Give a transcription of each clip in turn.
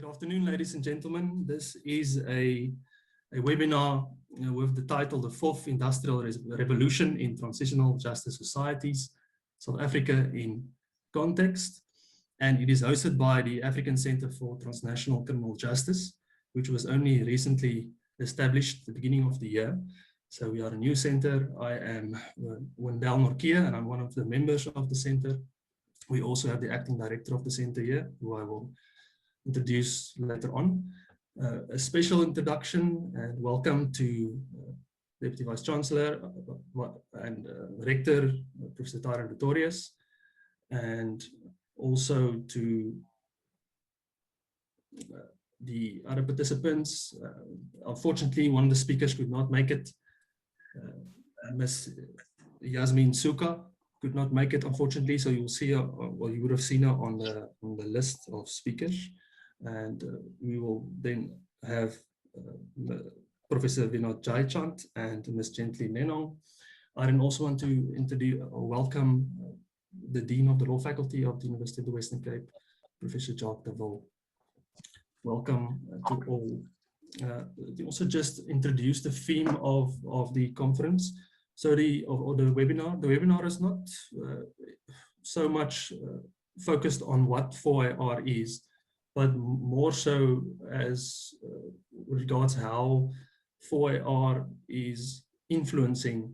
Good afternoon, ladies and gentlemen. This is a webinar with the title, The Fourth Industrial Revolution in Transitional Justice Societies, South Africa in Context. And it is hosted by the African Center for Transnational Criminal Justice, which was only recently established at the beginning of the year. So we are a new center. I am Wendell Norkia, and I'm one of the members of the center. We also have the acting director of the center here, who I will introduce later on. A special introduction and welcome to Deputy Vice Chancellor and Rector, Professor Tyron Pretorius, and also to the other participants. Unfortunately, one of the speakers could not make it. Ms. Yasmin Suka could not make it, unfortunately, so you'll see, or you would have seen her on the list of speakers. And we will then have Professor Vinod Jaychand and Ms. Gently Nenong. I then also want to introduce or welcome the Dean of the Law Faculty of the University of the Western Cape, Professor Jacques de Wil. Welcome to all. They also just introduced the theme of the conference. So the webinar is not so much focused on what 4AR is, but more so as regards how 4AR is influencing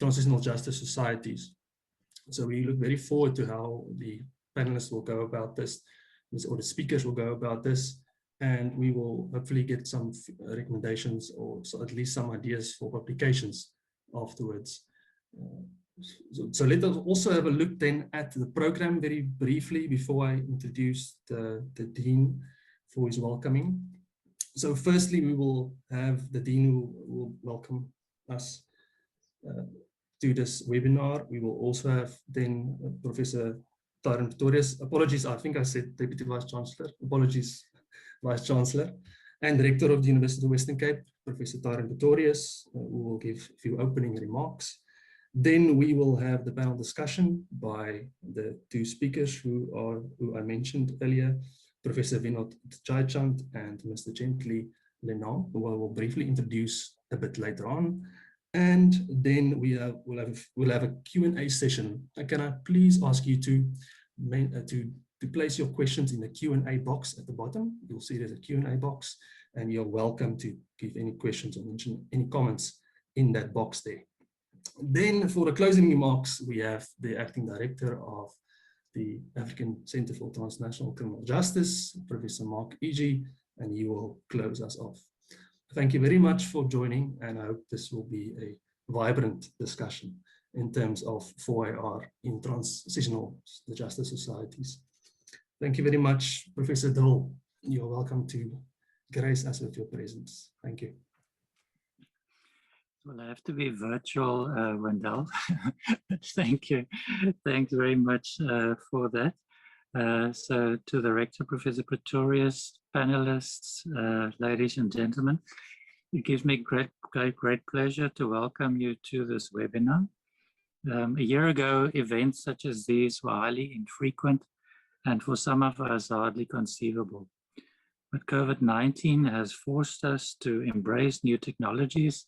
transitional justice societies. So we look very forward to how the panelists will go about this, or the speakers will go about this, and we will hopefully get some recommendations or at least some ideas for publications afterwards. So let us also have a look then at the program very briefly before I introduce the Dean for his welcoming. So firstly, we will have the Dean who will welcome us to this webinar. We will also have then Professor Tyron Pretorius. Apologies, I think I said Deputy Vice Chancellor. Apologies, Vice Chancellor. And Rector of the University of the Western Cape, Professor Tyron Pretorius, who will give a few opening remarks. Then we will have the panel discussion by the two speakers who I mentioned earlier, Professor Vinod Jaychand and Mr. Gently Lenong, who I will briefly introduce a bit later on. And then we'll have a Q&A session. Can I please ask you to place your questions in the Q&A box at the bottom? You'll see there's a Q&A box, and you're welcome to give any questions or mention any comments in that box there. Then for the closing remarks, we have the acting director of the African Center for Transnational Criminal Justice, Professor Mark Iji, and he will close us off. Thank you very much for joining, and I hope this will be a vibrant discussion in terms of 4AR in transitional justice societies. Thank you very much, Professor de Wil. You're welcome to grace us with your presence. Thank you. Well, I have to be virtual, Wendell. Thank you. Thanks very much for that. So to the Rector, Professor Pretorius, panelists, ladies and gentlemen, it gives me great pleasure to welcome you to this webinar. A year ago, events such as these were highly infrequent and for some of us hardly conceivable. But COVID-19 has forced us to embrace new technologies,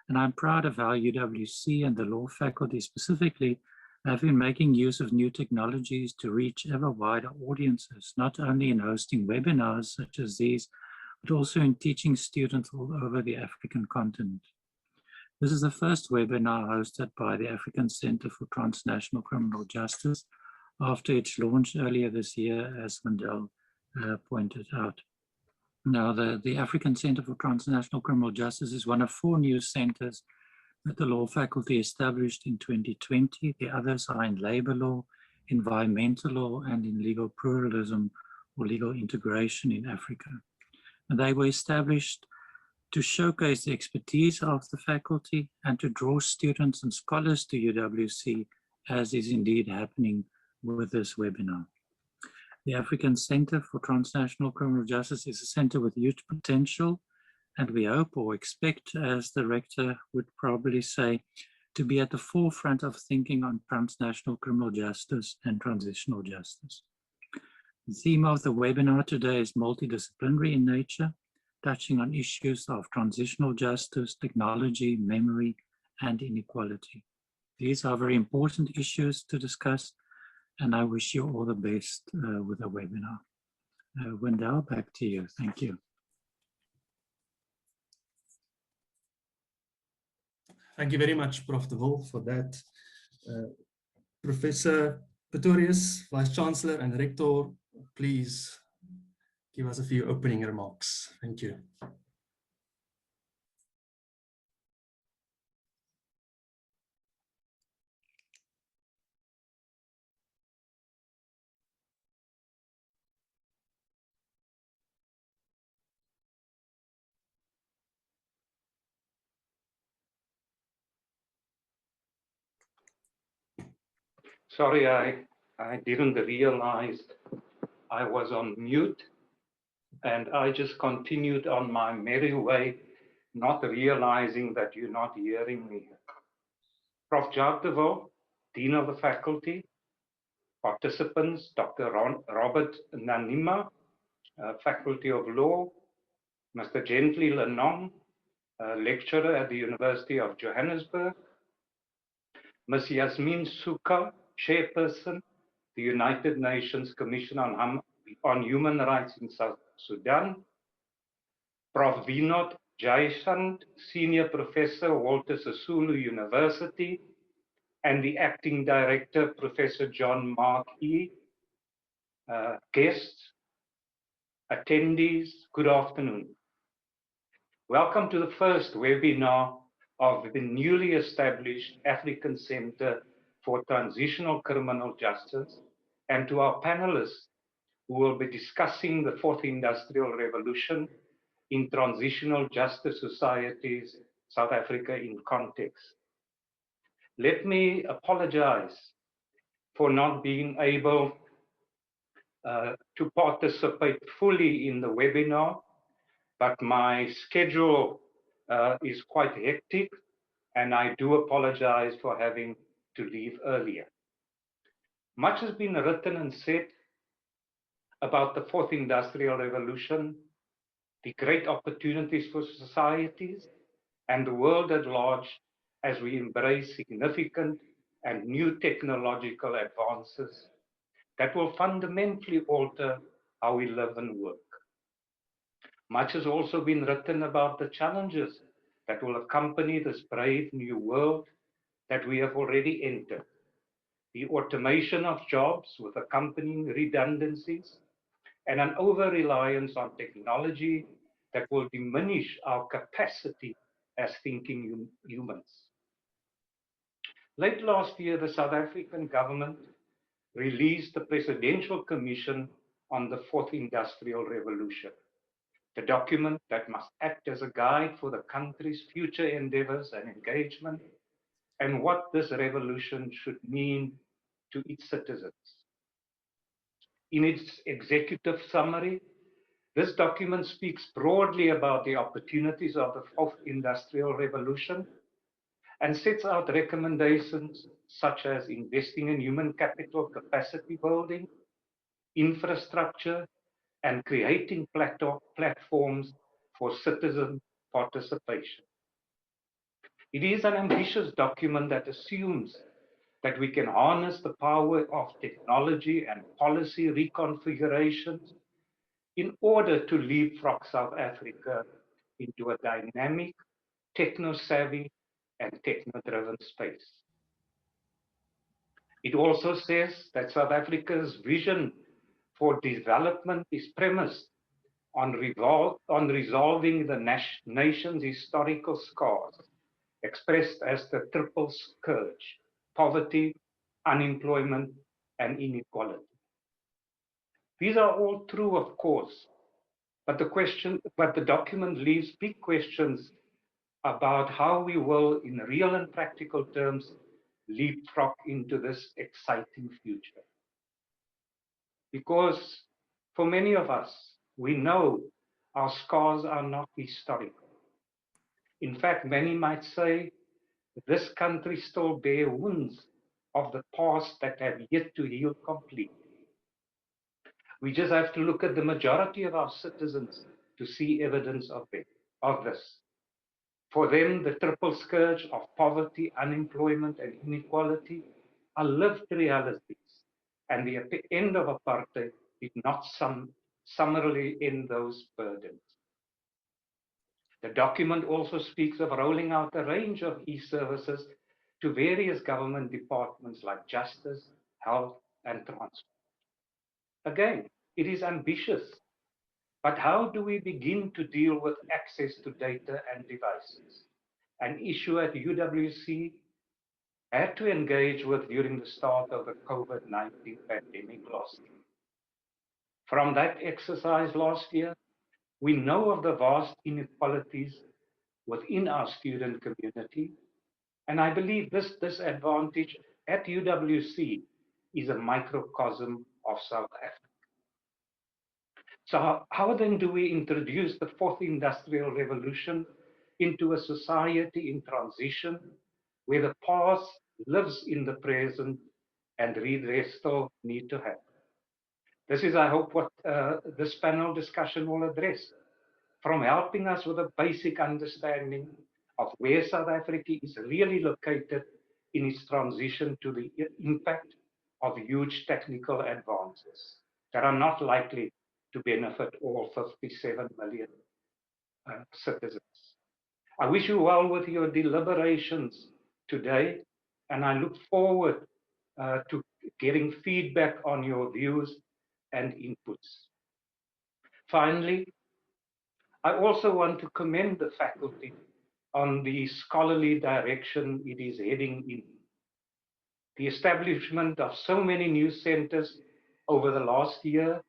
and I'm proud of how UWC and the law faculty specifically have been making use of new technologies to reach ever wider audiences, not only in hosting webinars such as these, but also in teaching students all over the African continent. This is the first webinar hosted by the African Center for Transnational Criminal Justice after its launch earlier this year, as Wendell pointed out. Now, the African Center for Transnational Criminal Justice is one of 4 new centers that the law faculty established in 2020. The others are in labor law, environmental law, and in legal pluralism or legal integration in Africa. And they were established to showcase the expertise of the faculty and to draw students and scholars to UWC, as is indeed happening with this webinar. The African Center for Transnational Criminal Justice is a center with huge potential, and we hope or expect, as the Rector would probably say, to be at the forefront of thinking on transnational criminal justice and transitional justice. The theme of the webinar today is multidisciplinary in nature, touching on issues of transitional justice, technology, memory, and inequality. These are very important issues to discuss, and I wish you all the best with the webinar. Wendell, back to you. Thank you. Thank you very much, Prof. De Wol, for that. Professor Pretorius, Vice Chancellor and Rector, please give us a few opening remarks. Thank you. Sorry, I didn't realize I was on mute, and I just continued on my merry way, not realizing that you're not hearing me. Prof. Jacques de Wol, Dean of the Faculty, participants, Dr. Robert Nanima, Faculty of Law, Mr. Gently Lenong, lecturer at the University of Johannesburg, Ms. Yasmin Suka, Chairperson, the United Nations Commission on Human Rights in South Sudan, Prof. Vinod Jaisant, Senior Professor, Walter Sisulu University, and the Acting Director, Professor John Mark E. Guests, attendees, good afternoon. Welcome to the first webinar of the newly established African Center for Transitional Criminal Justice, and to our panelists who will be discussing the fourth industrial revolution in transitional justice societies, South Africa in context. Let me apologize for not being able to participate fully in the webinar, but my schedule is quite hectic, and I do apologize for having to leave earlier. Much has been written and said about the fourth industrial revolution, the great opportunities for societies and the world at large as we embrace significant and new technological advances that will fundamentally alter how we live and work. Much has also been written about the challenges that will accompany this brave new world that we have already entered. The automation of jobs with accompanying redundancies, and an over-reliance on technology that will diminish our capacity as thinking humans. Late last year, the South African government released the Presidential Commission on the Fourth Industrial Revolution, the document that must act as a guide for the country's future endeavors and engagement, and what this revolution should mean to its citizens. In its executive summary, this document speaks broadly about the opportunities of the fourth industrial revolution and sets out recommendations such as investing in human capital capacity building, infrastructure, and creating platforms for citizen participation. It is an ambitious document that assumes that we can harness the power of technology and policy reconfigurations in order to leapfrog South Africa into a dynamic, techno-savvy, and techno-driven space. It also says that South Africa's vision for development is premised on resolving the nation's historical scars, expressed as the triple scourge: poverty, unemployment, and inequality. These are all true, of course, but the document leaves big questions about how we will, in real and practical terms, leapfrog into this exciting future. Because for many of us, we know our scars are not historical. In fact, many might say this country still bears wounds of the past that have yet to heal completely. We just have to look at the majority of our citizens to see evidence of this. For them, the triple scourge of poverty, unemployment, and inequality are lived realities, and the end of apartheid did not summarily end those burdens. The document also speaks of rolling out a range of e-services to various government departments like justice, health, and transport. Again, it is ambitious, but how do we begin to deal with access to data and devices? An issue at UWC had to engage with during the start of the COVID-19 pandemic last year. From that exercise last year, we know of the vast inequalities within our student community, and I believe this disadvantage at UWC is a microcosm of South Africa. So how then do we introduce the fourth industrial revolution into a society in transition where the past lives in the present and redress still need to happen? This is, I hope, what this panel discussion will address, from helping us with a basic understanding of where South Africa is really located in its transition to the impact of huge technical advances that are not likely to benefit all 57 million citizens. I wish you well with your deliberations today, and I look forward to getting feedback on your views and inputs. Finally, I also want to commend the faculty on the scholarly direction it is heading in. The establishment of so many new centers over the last year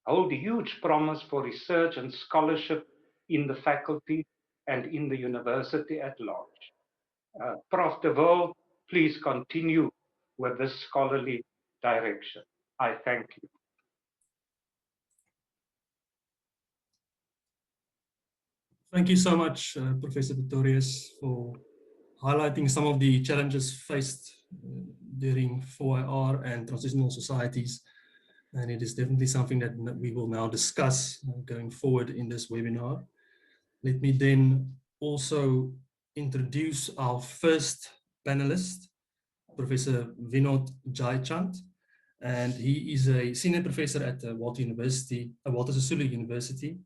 hold huge promise for research and scholarship in the faculty and in the university at large. Prof. De Waal, please continue with this scholarly direction. I thank you. Thank you so much, Professor Pretorius, for highlighting some of the challenges faced during 4IR and transitional societies. And it is definitely something that we will now discuss going forward in this webinar. Let me then also introduce our first panelist, Professor Vinod Jaychand, and he is a senior professor at Walter Sisulu University.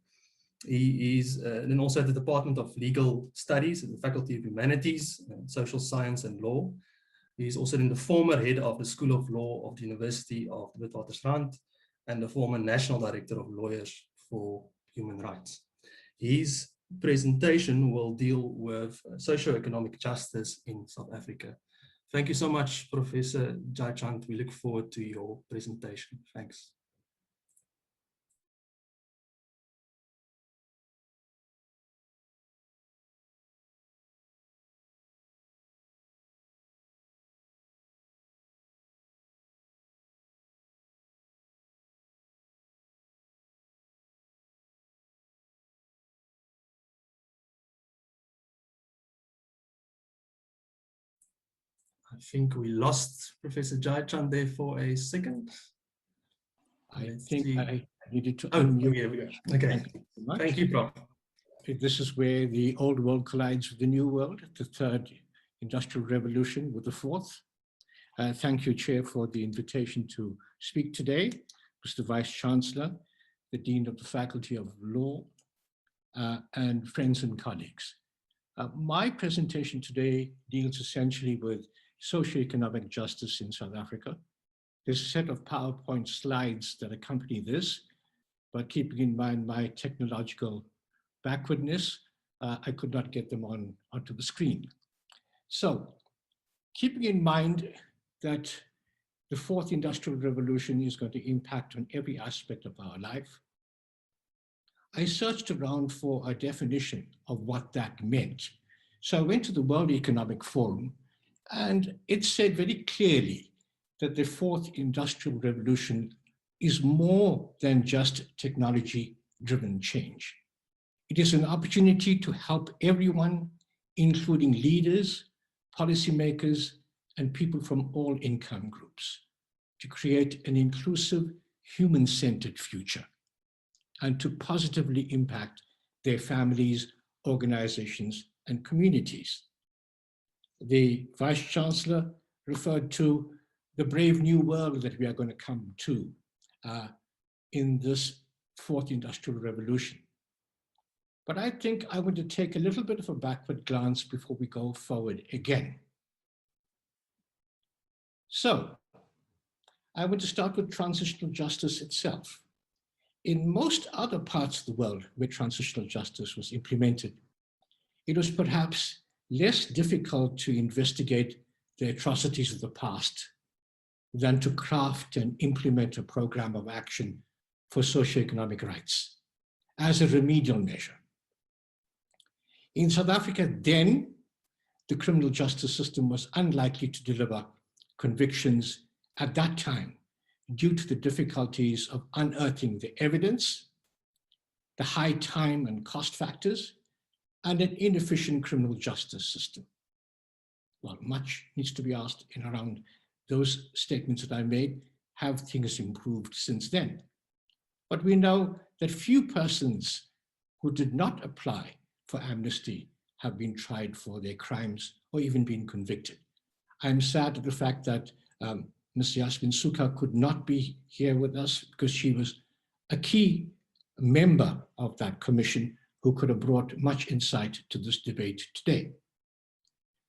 He is then also at the Department of Legal Studies at the Faculty of Humanities, Social Science and Law. He is also then the former head of the School of Law of the University of the Witwatersrand and the former National Director of Lawyers for Human Rights. His presentation will deal with socio-economic justice in South Africa. Thank you so much, Professor Jaychand. We look forward to your presentation. Thanks. I think we lost Professor Jaychand there for a second. I think I needed to unmute. Okay. Thank you, Prof. This is where the old world collides with the new world, the third industrial revolution with the fourth. Thank you, Chair, for the invitation to speak today. Mr. Vice Chancellor, the Dean of the Faculty of Law, and friends and colleagues. My presentation today deals essentially with socioeconomic justice in South Africa. There's a set of PowerPoint slides that accompany this, but keeping in mind my technological backwardness, I could not get them onto the screen. So, keeping in mind that the fourth industrial revolution is going to impact on every aspect of our life, I searched around for a definition of what that meant. So I went to the World Economic Forum, and it said very clearly that the fourth industrial revolution is more than just technology-driven change. It is an opportunity to help everyone, including leaders, policymakers, and people from all income groups, to create an inclusive human-centered future and to positively impact their families, organizations, and communities. The Vice-Chancellor referred to the brave new world that we are going to come to in this fourth industrial revolution. But I think I want to take a little bit of a backward glance before we go forward again. So I want to start with transitional justice itself. In most other parts of the world where transitional justice was implemented, it was perhaps less difficult to investigate the atrocities of the past than to craft and implement a program of action for socioeconomic rights as a remedial measure. In South Africa then, the criminal justice system was unlikely to deliver convictions at that time due to the difficulties of unearthing the evidence, the high time and cost factors, and an inefficient criminal justice system. Well, much needs to be asked in around those statements that I made. Have things improved since then? But we know that few persons who did not apply for amnesty have been tried for their crimes or even been convicted. I'm sad at the fact that Ms. Yasmin Sooka could not be here with us because she was a key member of that commission who could have brought much insight to this debate today.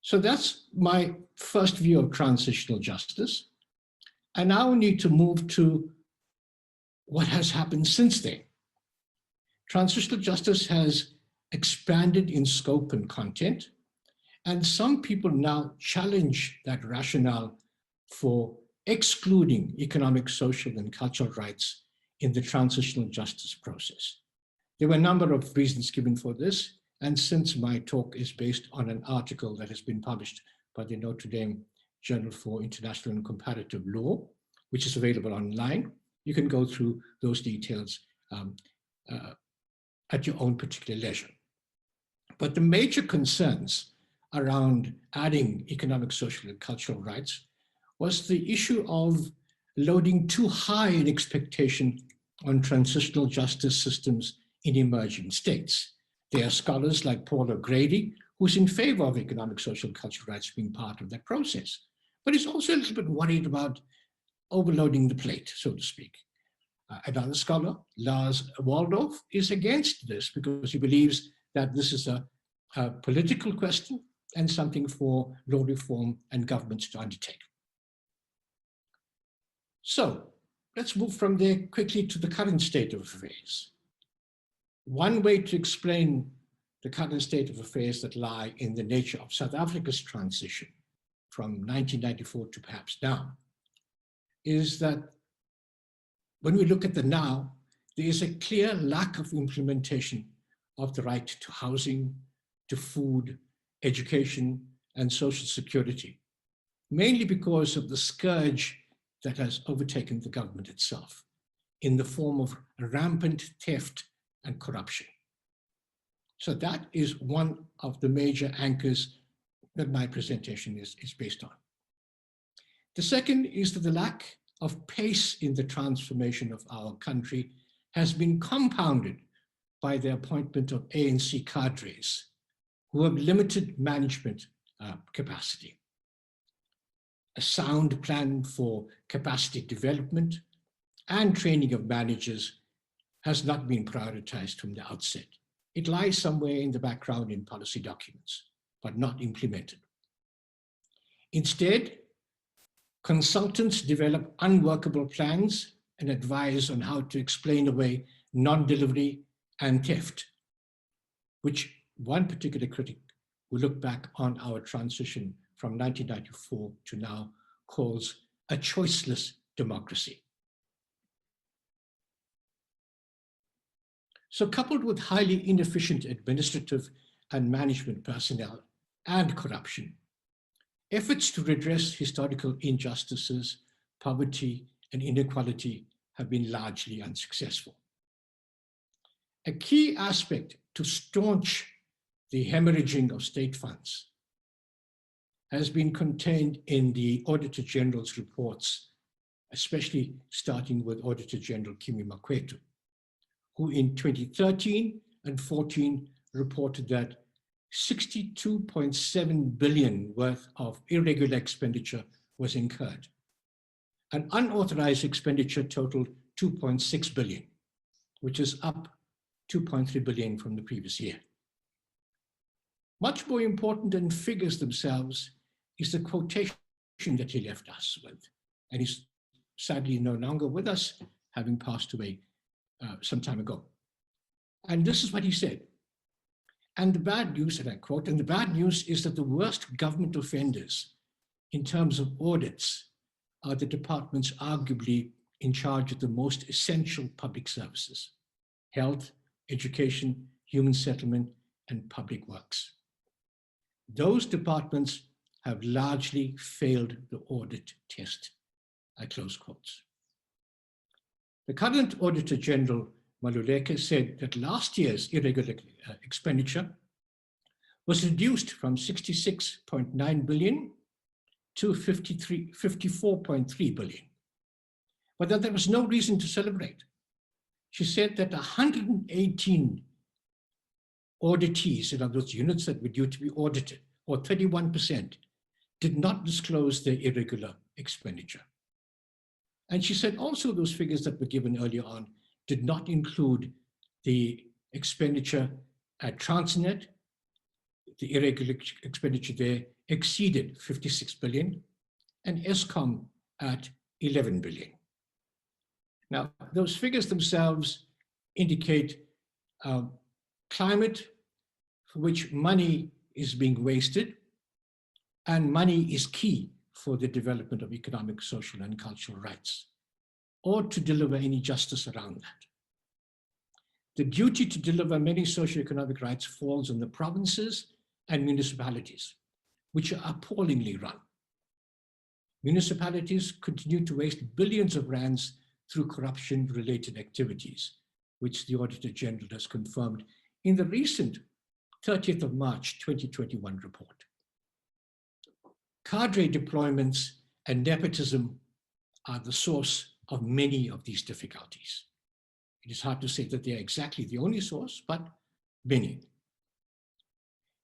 So that's my first view of transitional justice. I now need to move to what has happened since then. Transitional justice has expanded in scope and content, and some people now challenge that rationale for excluding economic, social, and cultural rights in the transitional justice process. There were a number of reasons given for this, and since my talk is based on an article that has been published by the Notre Dame Journal for International and Comparative Law, which is available online, you can go through those details at your own particular leisure. But the major concerns around adding economic, social, and cultural rights was the issue of loading too high an expectation on transitional justice systems in emerging states. There are scholars like Paul O'Grady, who's in favor of economic, social, and cultural rights being part of that process. But he's also a little bit worried about overloading the plate, so to speak. Another scholar, Lars Waldorf, is against this because he believes that this is a political question and something for law reform and governments to undertake. So let's move from there quickly to the current state of affairs. One way to explain the current state of affairs that lie in the nature of South Africa's transition from 1994 to perhaps now is that when we look at the now, there is a clear lack of implementation of the right to housing, to food, education, and social security, mainly because of the scourge that has overtaken the government itself in the form of rampant theft and corruption. So that is one of the major anchors that my presentation is based on. The second is that the lack of pace in the transformation of our country has been compounded by the appointment of ANC cadres who have limited management capacity. A sound plan for capacity development and training of managers has not been prioritized from the outset. It lies somewhere in the background in policy documents, but not implemented. Instead, consultants develop unworkable plans and advise on how to explain away non-delivery and theft, which one particular critic who looked back on our transition from 1994 to now calls a choiceless democracy. So coupled with highly inefficient administrative and management personnel and corruption, efforts to redress historical injustices, poverty, and inequality have been largely unsuccessful. A key aspect to staunch the hemorrhaging of state funds has been contained in the Auditor General's reports especially starting with Auditor General Kimi Makwetu, who in 2013 and 14 reported that 62.7 billion worth of irregular expenditure was incurred. And unauthorized expenditure totaled 2.6 billion, which is up 2.3 billion from the previous year. Much more important than figures themselves is the quotation that he left us with. And he's sadly no longer with us, having passed away some time ago. And this is what he said. And the bad news, and I quote, and the bad news is that the worst government offenders in terms of audits are the departments arguably in charge of the most essential public services: health, education, human settlement, and public works. Those departments have largely failed the audit test. I close quotes. The current Auditor General, Maluleke, said that last year's irregular expenditure was reduced from 66.9 billion to 54.3 billion, but that there was no reason to celebrate. She said that 118 auditees, in other words, units that were due to be audited, or 31%, did not disclose their irregular expenditure. And she said also those figures that were given earlier on did not include the expenditure at Transnet. The irregular expenditure there exceeded 56 billion, and ESCOM at 11 billion. Now, those figures themselves indicate climate for which money is being wasted, and money is key for the development of economic, social, and cultural rights, or to deliver any justice around that. The duty to deliver many socioeconomic rights falls on the provinces and municipalities, which are appallingly run. Municipalities continue to waste billions of rands through corruption-related activities, which the Auditor General has confirmed in the recent 30th of March 2021 report. Cadre deployments and nepotism are the source of many of these difficulties. It is hard to say that they are exactly the only source, but many.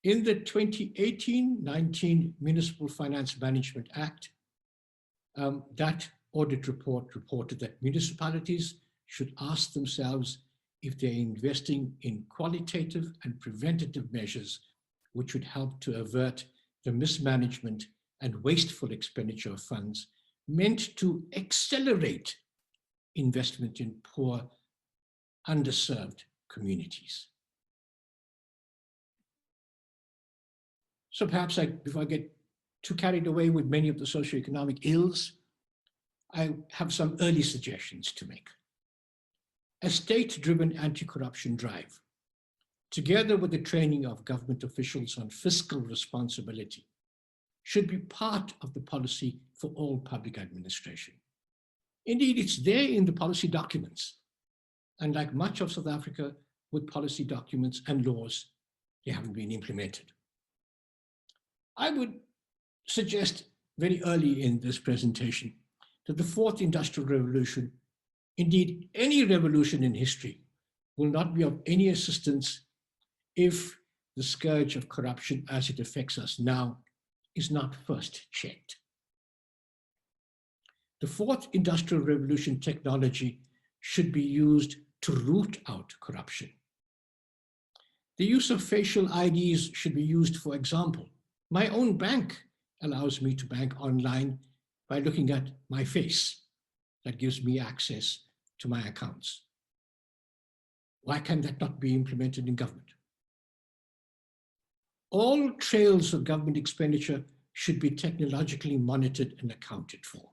In the 2018-19 Municipal Finance Management Act, that audit report reported that municipalities should ask themselves if they're investing in qualitative and preventative measures which would help to avert the mismanagement and wasteful expenditure of funds meant to accelerate investment in poor, underserved communities. So perhaps before I get too carried away with many of the socioeconomic ills, I have some early suggestions to make. A state-driven anti-corruption drive, together with the training of government officials on fiscal responsibility, should be part of the policy for all public administration. Indeed, it's there in the policy documents. And like much of South Africa, with policy documents and laws, they haven't been implemented. I would suggest very early in this presentation that the fourth industrial revolution, indeed any revolution in history, will not be of any assistance if the scourge of corruption as it affects us now is not first checked. The fourth industrial revolution technology should be used to root out corruption. The use of facial IDs should be used, for example. My own bank allows me to bank online by looking at my face. That gives me access to my accounts. Why can that not be implemented in government? All trails of government expenditure should be technologically monitored and accounted for,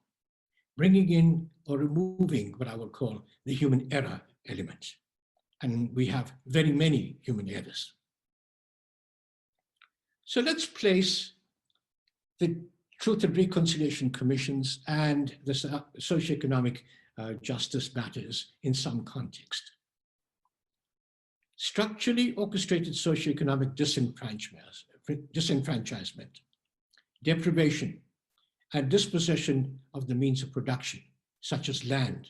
bringing in or removing what I will call the human error element. And we have very many human errors. So let's place the Truth and Reconciliation Commissions and the socioeconomic justice matters in some context. Structurally orchestrated socioeconomic disenfranchisement, deprivation, and dispossession of the means of production such as land,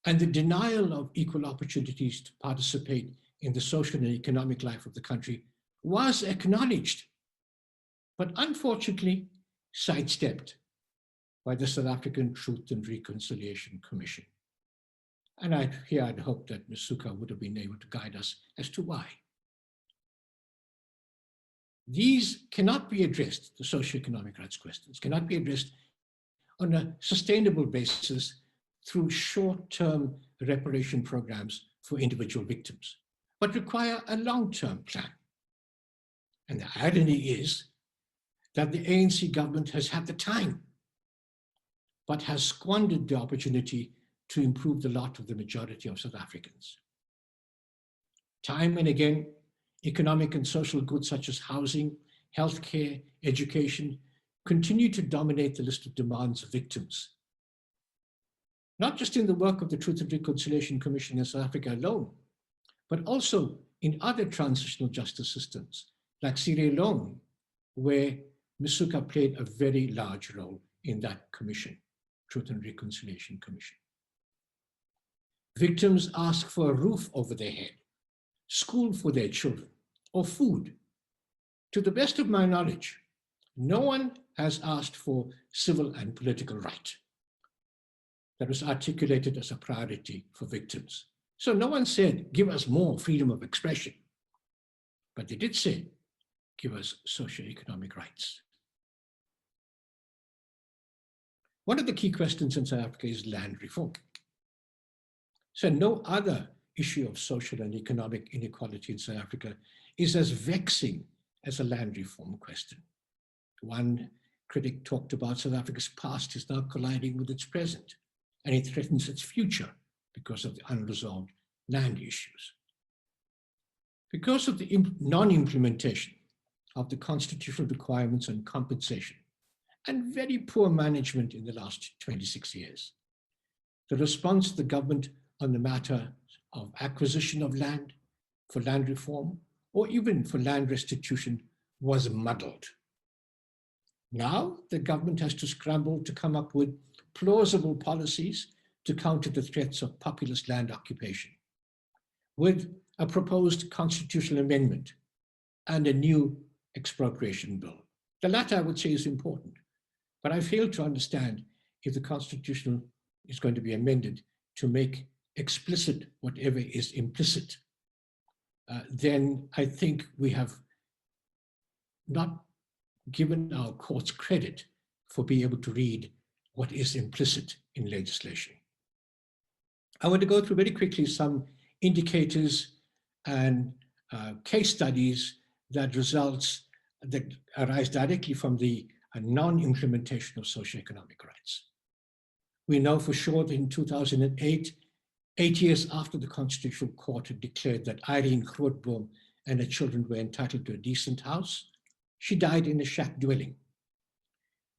and the denial of equal opportunities to participate in the social and economic life of the country was acknowledged, but unfortunately sidestepped by the South African Truth and Reconciliation Commission. And I'd hoped that Ms. Suka would have been able to guide us as to why. These cannot be addressed, the socioeconomic rights questions, cannot be addressed on a sustainable basis through short-term reparation programs for individual victims, but require a long-term plan. And the irony is that the ANC government has had the time, but has squandered the opportunity to improve the lot of the majority of South Africans. Time and again, economic and social goods such as housing, healthcare, education continue to dominate the list of demands of victims. Not just in the work of the Truth and Reconciliation Commission in South Africa alone, but also in other transitional justice systems, like Sierra Leone, where Ms. Suka played a very large role in that commission, Truth and Reconciliation Commission. Victims ask for a roof over their head, school for their children, or food. To the best of my knowledge, no one has asked for civil and political right that was articulated as a priority for victims. So no one said, give us more freedom of expression, but they did say, give us socioeconomic rights. One of the key questions in South Africa is land reform. So no other issue of social and economic inequality in South Africa is as vexing as a land reform question. One critic talked about South Africa's past is now colliding with its present, and it threatens its future because of the unresolved land issues. Because of the non-implementation of the constitutional requirements on compensation and very poor management in the last 26 years, the response of the government on the matter of acquisition of land, for land reform, or even for land restitution was muddled. Now the government has to scramble to come up with plausible policies to counter the threats of populist land occupation, with a proposed constitutional amendment and a new expropriation bill. The latter, I would say, is important, but I fail to understand if the constitution is going to be amended to make explicit whatever is implicit. Then I think we have not given our courts credit for being able to read what is implicit in legislation. I want to go through very quickly some indicators and case studies that arise directly from the non-implementation of socioeconomic rights. We know for sure that in 2008, 8 years after the Constitutional Court had declared that Irene Grootboom and her children were entitled to a decent house, she died in a shack dwelling.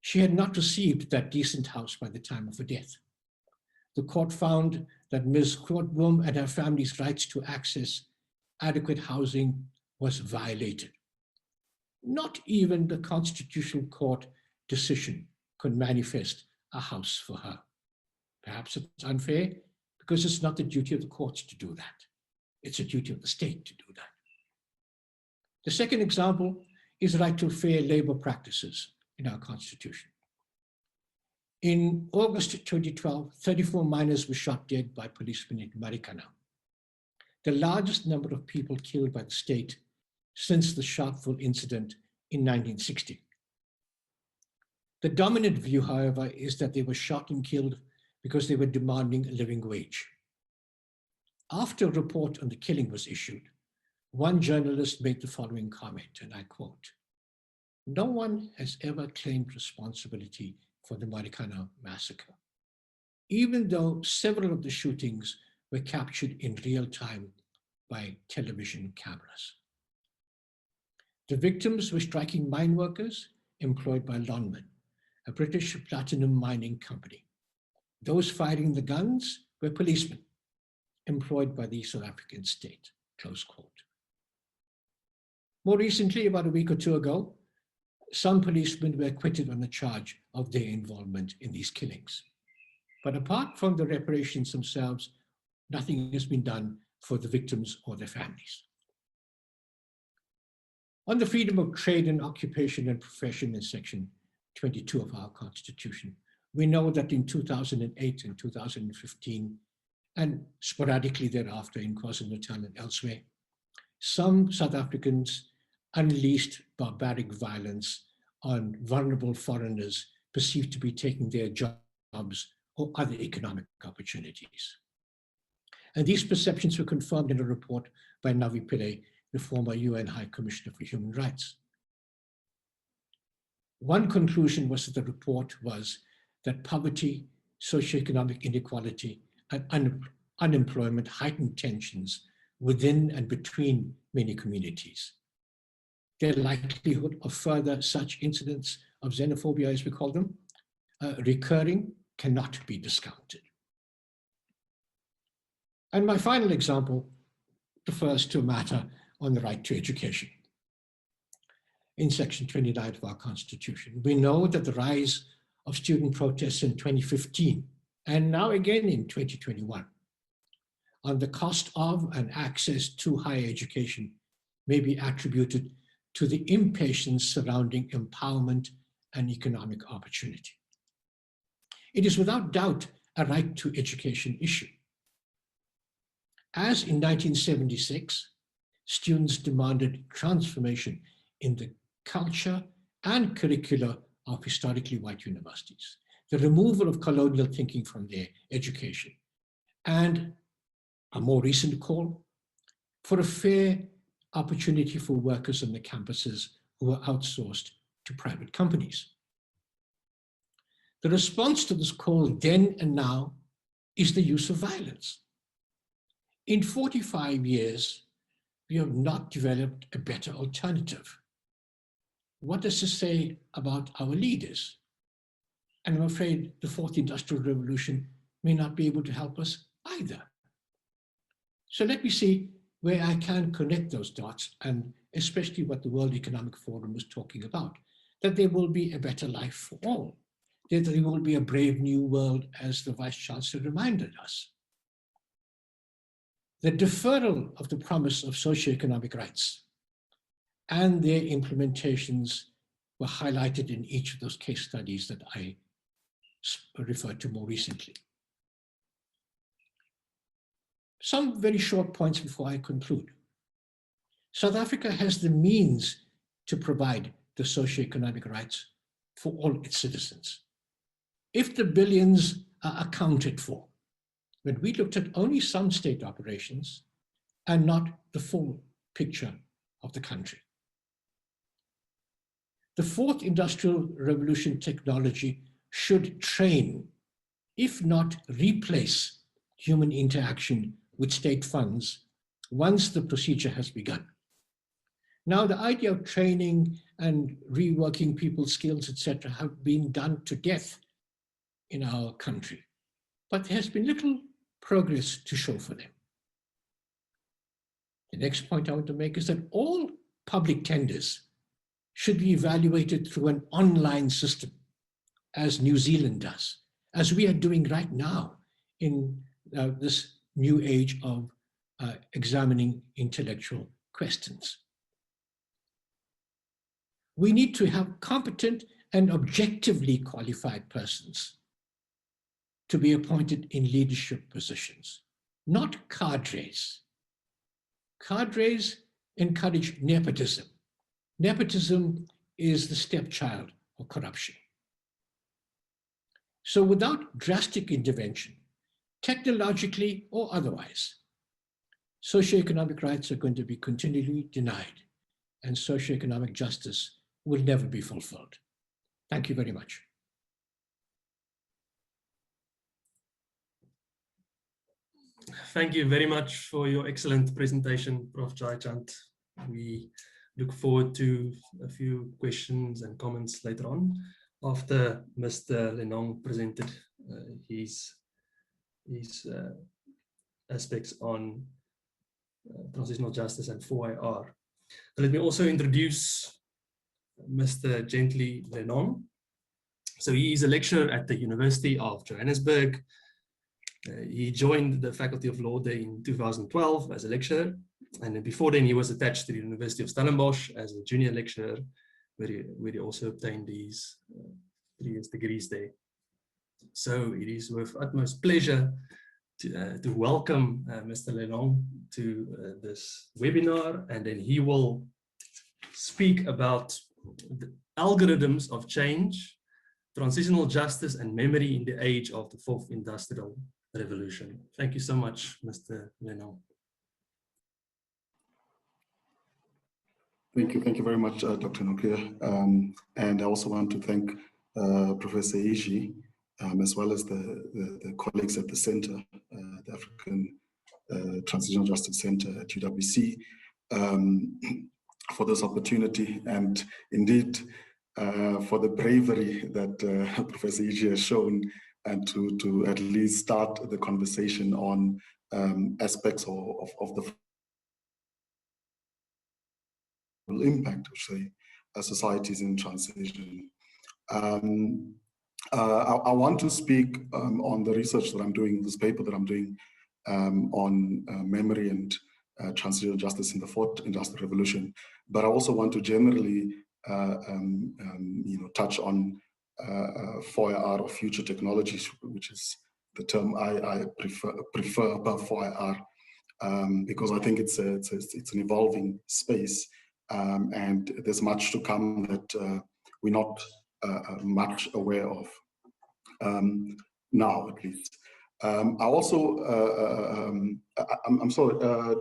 She had not received that decent house by the time of her death. The court found that Ms. Grootboom and her family's rights to access adequate housing was violated. Not even the Constitutional Court decision could manifest a house for her. Perhaps it's unfair because it's not the duty of the courts to do that. It's a duty of the state to do that. The second example is the right to fair labor practices in our Constitution. In August 2012, 34 miners were shot dead by policemen in Marikana, the largest number of people killed by the state since the Sharpeville incident in 1960. The dominant view, however, is that they were shot and killed because they were demanding a living wage. After a report on the killing was issued, one journalist made the following comment, and I quote, "No one has ever claimed responsibility for the Marikana massacre, even though several of the shootings were captured in real time by television cameras. The victims were striking mine workers employed by Lonmin, a British platinum mining company. Those firing the guns were policemen employed by the South African state," close quote. More recently, about a week or two ago, some policemen were acquitted on the charge of their involvement in these killings. But apart from the reparations themselves, nothing has been done for the victims or their families. On the freedom of trade and occupation and profession in Section 22 of our Constitution, we know that in 2008 and 2015, and sporadically thereafter in KwaZulu-Natal and elsewhere, some South Africans unleashed barbaric violence on vulnerable foreigners perceived to be taking their jobs or other economic opportunities. And these perceptions were confirmed in a report by Navi Pillay, the former UN High Commissioner for Human Rights. One conclusion was that the report was that poverty, socioeconomic inequality, and unemployment heightened tensions within and between many communities. The likelihood of further such incidents of xenophobia, as we call them, recurring cannot be discounted. And my final example refers to a matter on the right to education. In Section 29 of our Constitution, we know that the rise of student protests in 2015, and now again in 2021, on the cost of and access to higher education may be attributed to the impatience surrounding empowerment and economic opportunity. It is without doubt a right to education issue. As in 1976, students demanded transformation in the culture and curricula of historically white universities, the removal of colonial thinking from their education, and a more recent call for a fair opportunity for workers on the campuses who are outsourced to private companies. The response to this call then and now is the use of violence. In 45 years, we have not developed a better alternative. What does this say about our leaders? And I'm afraid the fourth industrial revolution may not be able to help us either. So let me see where I can connect those dots, and especially what the World Economic Forum was talking about, that there will be a better life for all, that there will be a brave new world, as the Vice Chancellor reminded us. The deferral of the promise of socioeconomic rights and their implementations were highlighted in each of those case studies that I referred to more recently. Some very short points before I conclude. South Africa has the means to provide the socioeconomic rights for all its citizens, if the billions are accounted for. But we looked at only some state operations and not the full picture of the country. The fourth industrial revolution technology should train, if not replace, human interaction with state funds once the procedure has begun. Now, the idea of training and reworking people's skills, etc., have been done to death in our country, but there has been little progress to show for them. The next point I want to make is that all public tenders should be evaluated through an online system, as New Zealand does, as we are doing right now in this new age of examining intellectual questions. We need to have competent and objectively qualified persons to be appointed in leadership positions, not cadres. Cadres encourage nepotism. Nepotism is the stepchild of corruption. So without drastic intervention, technologically or otherwise, socioeconomic rights are going to be continually denied, and socioeconomic justice will never be fulfilled. Thank you very much. Thank you very much for your excellent presentation, Prof. Jaichand. We look forward to a few questions and comments later on after Mr. Lenong presented his aspects on transitional justice and 4IR. Let me also introduce Mr. Gently Lenong. So he is a lecturer at the University of Johannesburg. He joined the Faculty of Law there in 2012 as a lecturer. And then before then, he was attached to the University of Stellenbosch as a junior lecturer, where he also obtained his previous degrees there. So it is with utmost pleasure to welcome Mr. Lelong to this webinar, and then he will speak about the algorithms of change, transitional justice, and memory in the age of the fourth industrial revolution. Thank you so much, Mr. Lelong. Thank you very much, Dr. Nokia. And I also want to thank Professor Iji, as well as the colleagues at the center, the African Transitional Justice Center at UWC, for this opportunity, and indeed for the bravery that Professor Iji has shown, and to at least start the conversation on aspects of the impact of, say, societies in transition. I want to speak on the research that I'm doing, this paper that I'm doing on memory and transitional justice in the fourth industrial revolution. But I also want to generally, touch on 4IR, or future technologies, which is the term I prefer above 4IR, because I think it's an evolving space, and there's much to come that we're not much aware of now, at least. I also, I'm sorry,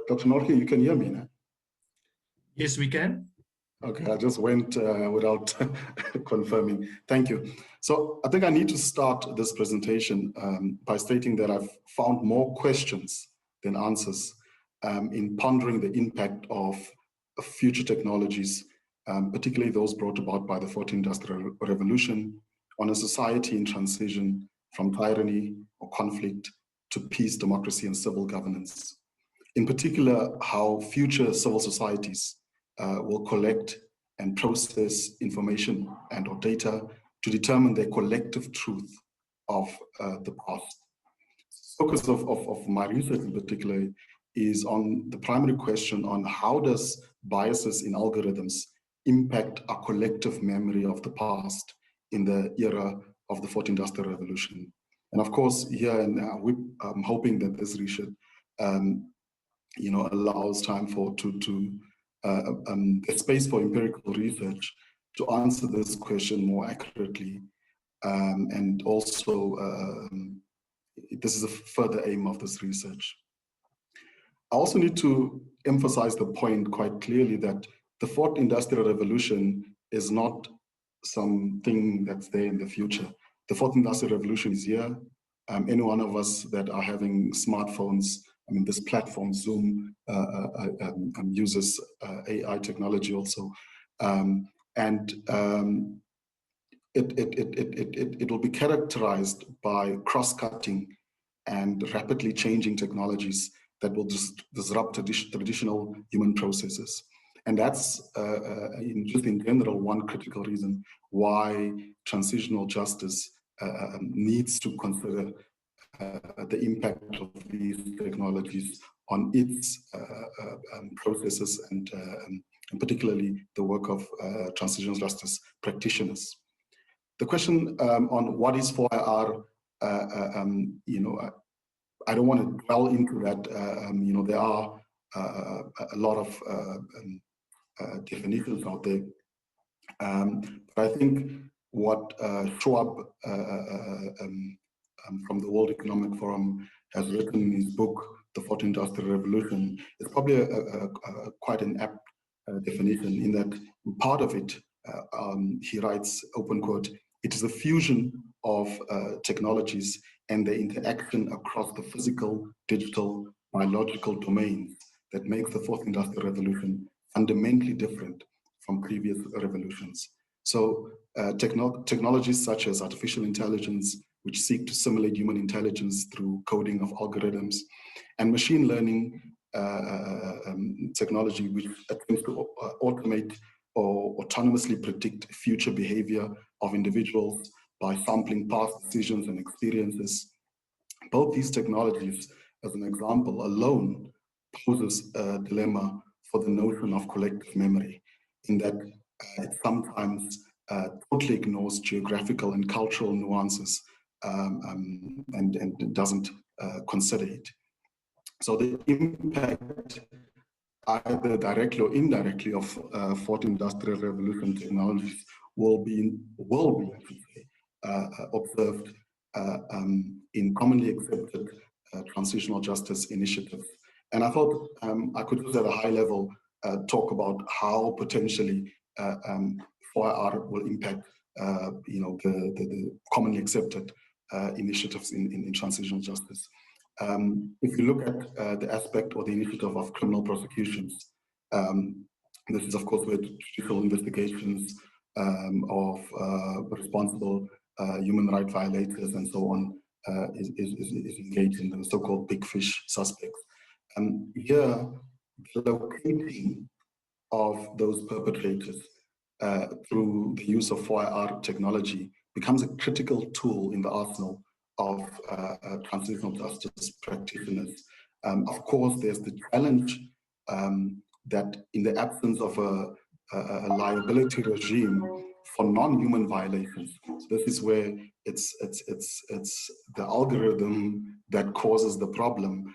Dr. Norke, you can hear me now? Yes, we can. Okay, I just went without confirming. Thank you. So I think I need to start this presentation by stating that I've found more questions than answers in pondering the impact of future technologies, particularly those brought about by the fourth industrial revolution, on a society in transition from tyranny or conflict to peace, democracy, and civil governance. In particular, how future civil societies will collect and process information and or data to determine their collective truth of the past. The focus of my research in particular is on the primary question on how does biases in algorithms impact our collective memory of the past in the era of the fourth industrial revolution. And of course, here and now, I'm hoping that this research, allows time for a space for empirical research to answer this question more accurately, and also this is a further aim of this research. I also need to emphasize the point quite clearly that the fourth industrial revolution is not something that's there in the future. The fourth industrial revolution is here. Any one of us that are having smartphones, I mean, this platform, Zoom, uses AI technology also. It will be characterized by cross-cutting and rapidly changing technologies that will disrupt traditional human processes. And that's, just in general, one critical reason why transitional justice needs to consider the impact of these technologies on its processes and particularly the work of transitional justice practitioners. The question on what is 4IR, I don't want to dwell into that. There are a lot of definitions out there. But I think what Schwab from the World Economic Forum has written in his book, The Fourth Industrial Revolution, is probably quite an apt definition, in that part of it, he writes, open quote, "It is the fusion of technologies and the interaction across the physical, digital, biological domains that makes the fourth industrial revolution fundamentally different from previous revolutions." So technologies such as artificial intelligence, which seek to simulate human intelligence through coding of algorithms, and machine learning technology, which attempts to automate or autonomously predict future behavior of individuals by sampling past decisions and experiences. Both these technologies, as an example, alone poses a dilemma for the notion of collective memory, in that it sometimes totally ignores geographical and cultural nuances and doesn't consider it. So the impact, either directly or indirectly, of fourth industrial revolution technologies will be observed in commonly accepted transitional justice initiatives. And I thought I could just at a high level talk about how potentially 4IR will impact the commonly accepted initiatives in transitional justice. If you look at the aspect or the initiative of criminal prosecutions, this is of course where judicial investigations of responsible human rights violators and so on is engaged in the so-called big fish suspects. Here, the locating of those perpetrators through the use of 4IR technology becomes a critical tool in the arsenal of transitional justice practitioners. Of course, there's the challenge that in the absence of a liability regime for non-human violations, so this is where it's the algorithm that causes the problem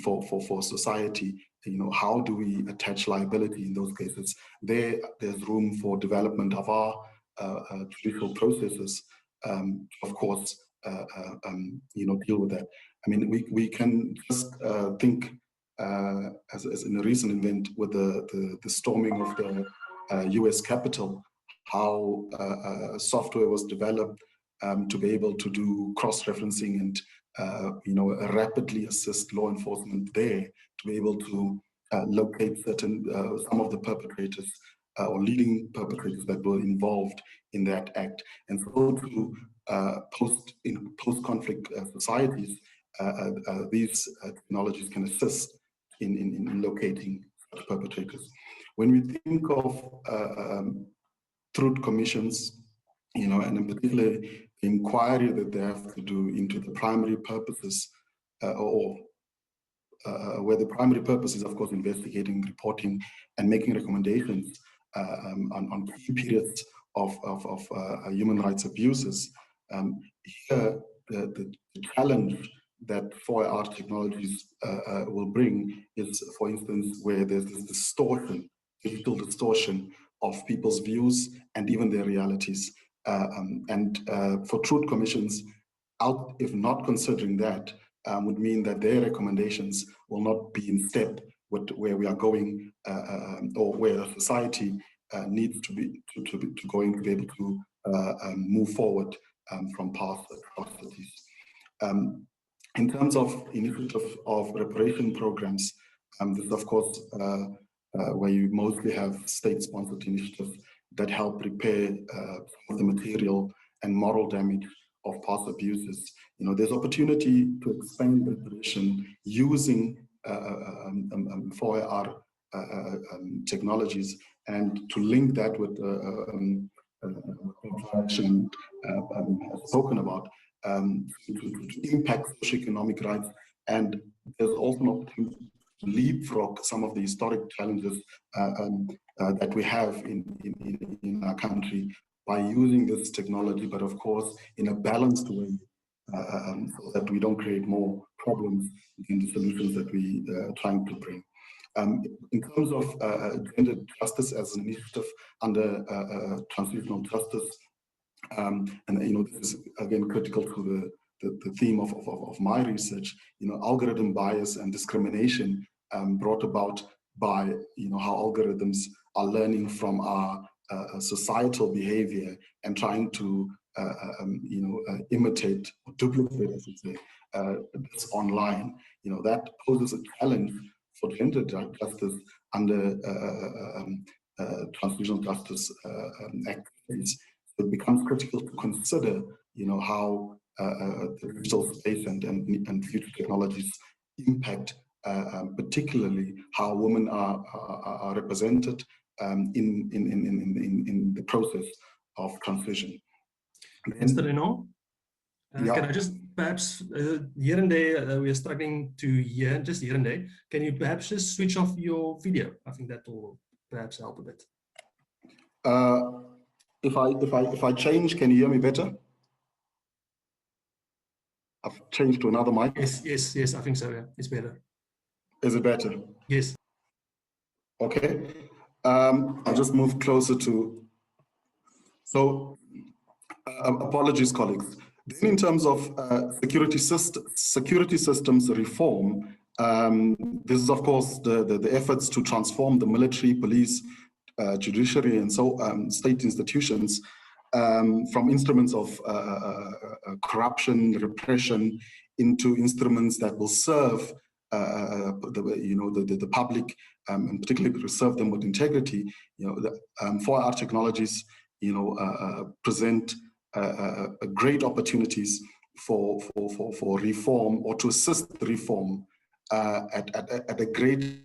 for society. How do we attach liability in those cases? There's room for development of our judicial processes, of course, deal with that. I mean, we can just think as in a recent event with the storming of the US Capitol, how software was developed to be able to do cross-referencing and rapidly assist law enforcement there to be able to locate some of the perpetrators or leading perpetrators that were involved in that act. And so to post-conflict societies, these technologies can assist in locating such perpetrators. When we think of truth commissions, and in particular the inquiry that they have to do into the primary purposes, where the primary purpose is, of course, investigating, reporting, and making recommendations on key periods of human rights abuses. Here, the challenge that 4IR technologies will bring is, for instance, where there's this distortion, digital distortion of people's views and even their realities. For truth commissions, if not considering that, would mean that their recommendations will not be in step with where we are going, or where society needs to be able to move forward from past atrocities. In terms of initiative of reparation programs, this is of course where you mostly have state-sponsored initiatives that help repair some of the material and moral damage of past abuses. There's opportunity to expand reparation using 4IR technologies, and to link that with what Action has spoken about, to impact socioeconomic rights. And there's also an opportunity to leapfrog some of the historic challenges that we have in our country by using this technology, but of course in a balanced way, so that we don't create more problems in the solutions that we are trying to bring. In terms of gender justice as an initiative under transitional justice, and this is again critical to the theme of my research, algorithm bias and discrimination brought about by how algorithms are learning from our societal behavior and trying to imitate or duplicate, I should say, this online. That poses a challenge for gender justice under transitional justice activities. It becomes critical to consider, how the digital space and future technologies impact, particularly how women are represented in the process of transition. Mr. Renaud? Yeah. Can I just perhaps here and there we are struggling to hear, just here and there. Can you perhaps just switch off your video? I think that will perhaps help a bit. If I change, can you hear me better? I've changed to another mic. Yes. I think so. Yeah, it's better. Is it better? Yes. Okay. I'll just move closer to. So, apologies, colleagues. Then, in terms of security systems reform, this is, of course, the efforts to transform the military, police, judiciary, and so state institutions from instruments of corruption, repression, into instruments that will serve the public, and particularly serve them with integrity. The 4IR technologies, present great opportunities for reform, or to assist reform at a greater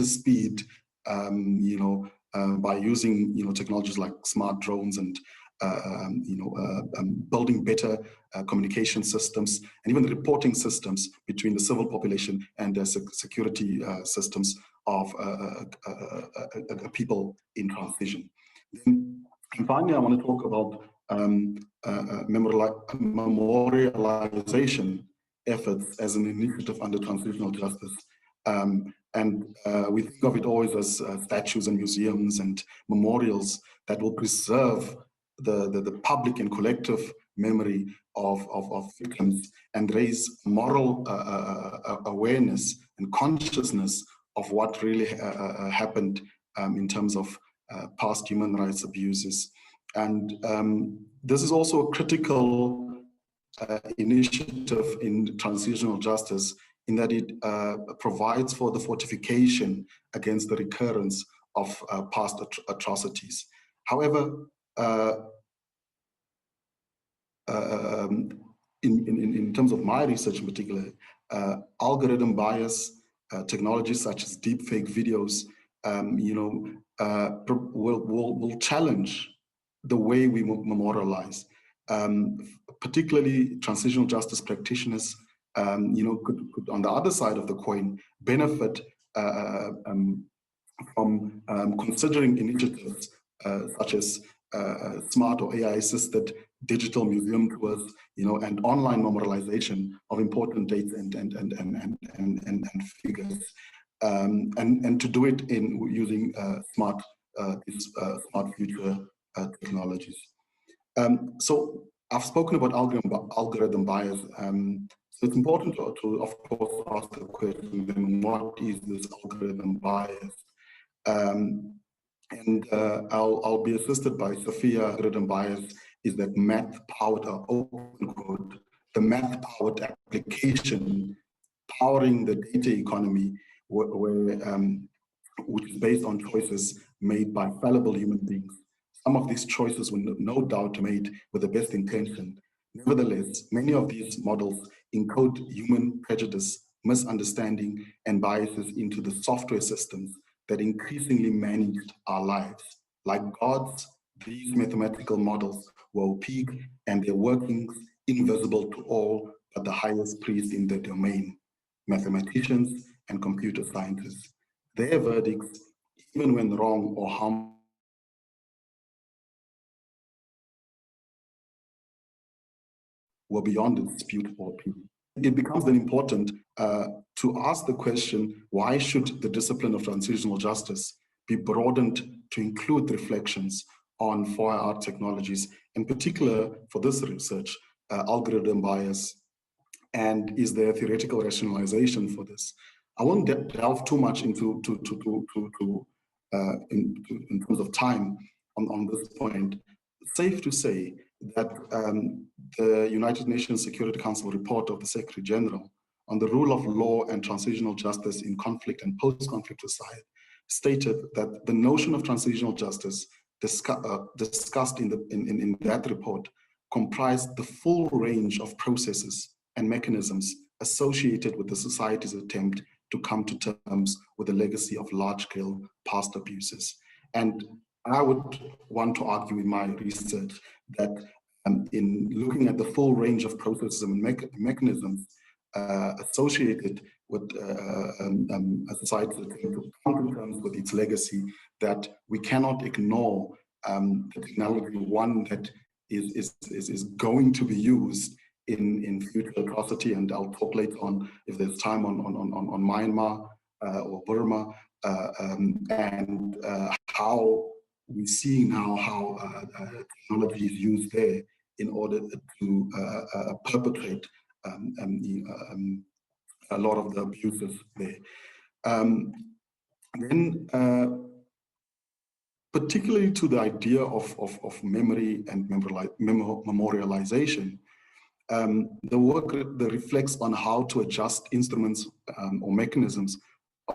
speed, by using technologies like smart drones and building better communication systems, and even the reporting systems between the civil population and the security systems of people in transition. And finally, I want to talk about memorialization efforts as an initiative under transitional justice. We think of it always as statues and museums and memorials that will preserve the public and collective memory of victims, and raise moral awareness and consciousness of what really happened in terms of past human rights abuses. And this is also a critical initiative in transitional justice, in that it provides for the fortification against the recurrence of past atrocities. However, in terms of my research in particular, algorithm bias, technologies such as deepfake videos, will challenge the way we memorialize. Particularly transitional justice practitioners, could, on the other side of the coin, benefit from considering initiatives such as smart or AI-assisted digital museum tours, and online memorialization of important dates and figures, and to do it using smart future technologies. So I've spoken about algorithm bias. So it's important to, of course, ask the question, then what is this algorithm bias? I'll be assisted by Sophia. Algorithm bias is that math-powered open code, the math-powered application powering the data economy, which is based on choices made by fallible human beings. Some of these choices were no doubt made with the best intention. Nevertheless, many of these models encode human prejudice, misunderstanding, and biases into the software systems that increasingly managed our lives. Like gods, these mathematical models were opaque, and their workings invisible to all but the highest priest in the domain, mathematicians and computer scientists. Their verdicts, even when wrong or harmful, were beyond dispute or appeal. It becomes then important to ask the question, why should the discipline of transitional justice be broadened to include reflections on 4IR technologies, in particular for this research, algorithm bias, and is there theoretical rationalization for this? I won't delve too much into in terms of time on this point. Safe to say that the United Nations Security Council report of the Secretary General on the rule of law and transitional justice in conflict and post-conflict society stated that the notion of transitional justice discussed in that report comprised the full range of processes and mechanisms associated with the society's attempt to come to terms with the legacy of large-scale past abuses. And I would want to argue in my research that in looking at the full range of processes and mechanisms associated with a society that can come to terms with its legacy, that we cannot ignore the technology, one that is going to be used in future atrocity, and I'll talk later on if there's time on Myanmar or Burma, and how we see now how technology is used there in order to perpetrate a lot of the abuses there. Then, particularly to the idea of memory and memorialization, the work that reflects on how to adjust instruments or mechanisms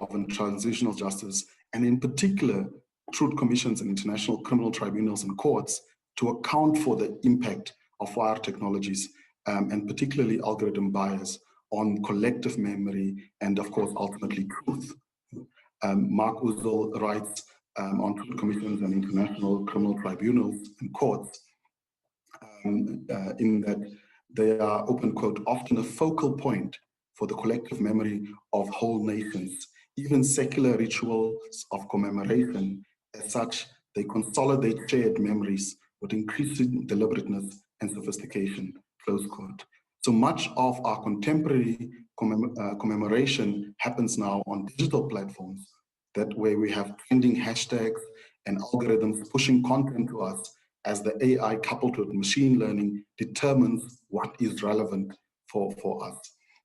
of transitional justice, and in particular, truth commissions and international criminal tribunals and courts to account for the impact of wire technologies, and particularly algorithm bias on collective memory and, of course, ultimately truth. Mark Uzel writes on truth commissions and international criminal tribunals and courts in that they are, open quote, often a focal point for the collective memory of whole nations. Even secular rituals of commemoration, as such, they consolidate shared memories with increasing deliberateness and sophistication, close quote. So much of our contemporary commemoration happens now on digital platforms, that where we have trending hashtags and algorithms pushing content to us as the AI coupled with machine learning determines what is relevant for us.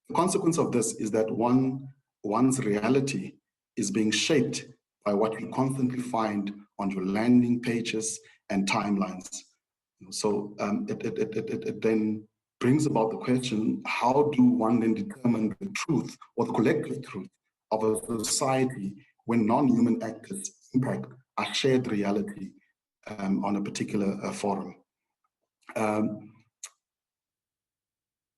The consequence of this is that one's reality is being shaped by what you constantly find on your landing pages and timelines. So it then brings about the question, how do one then determine the truth or the collective truth of a society when non-human actors' impact a shared reality on a particular forum?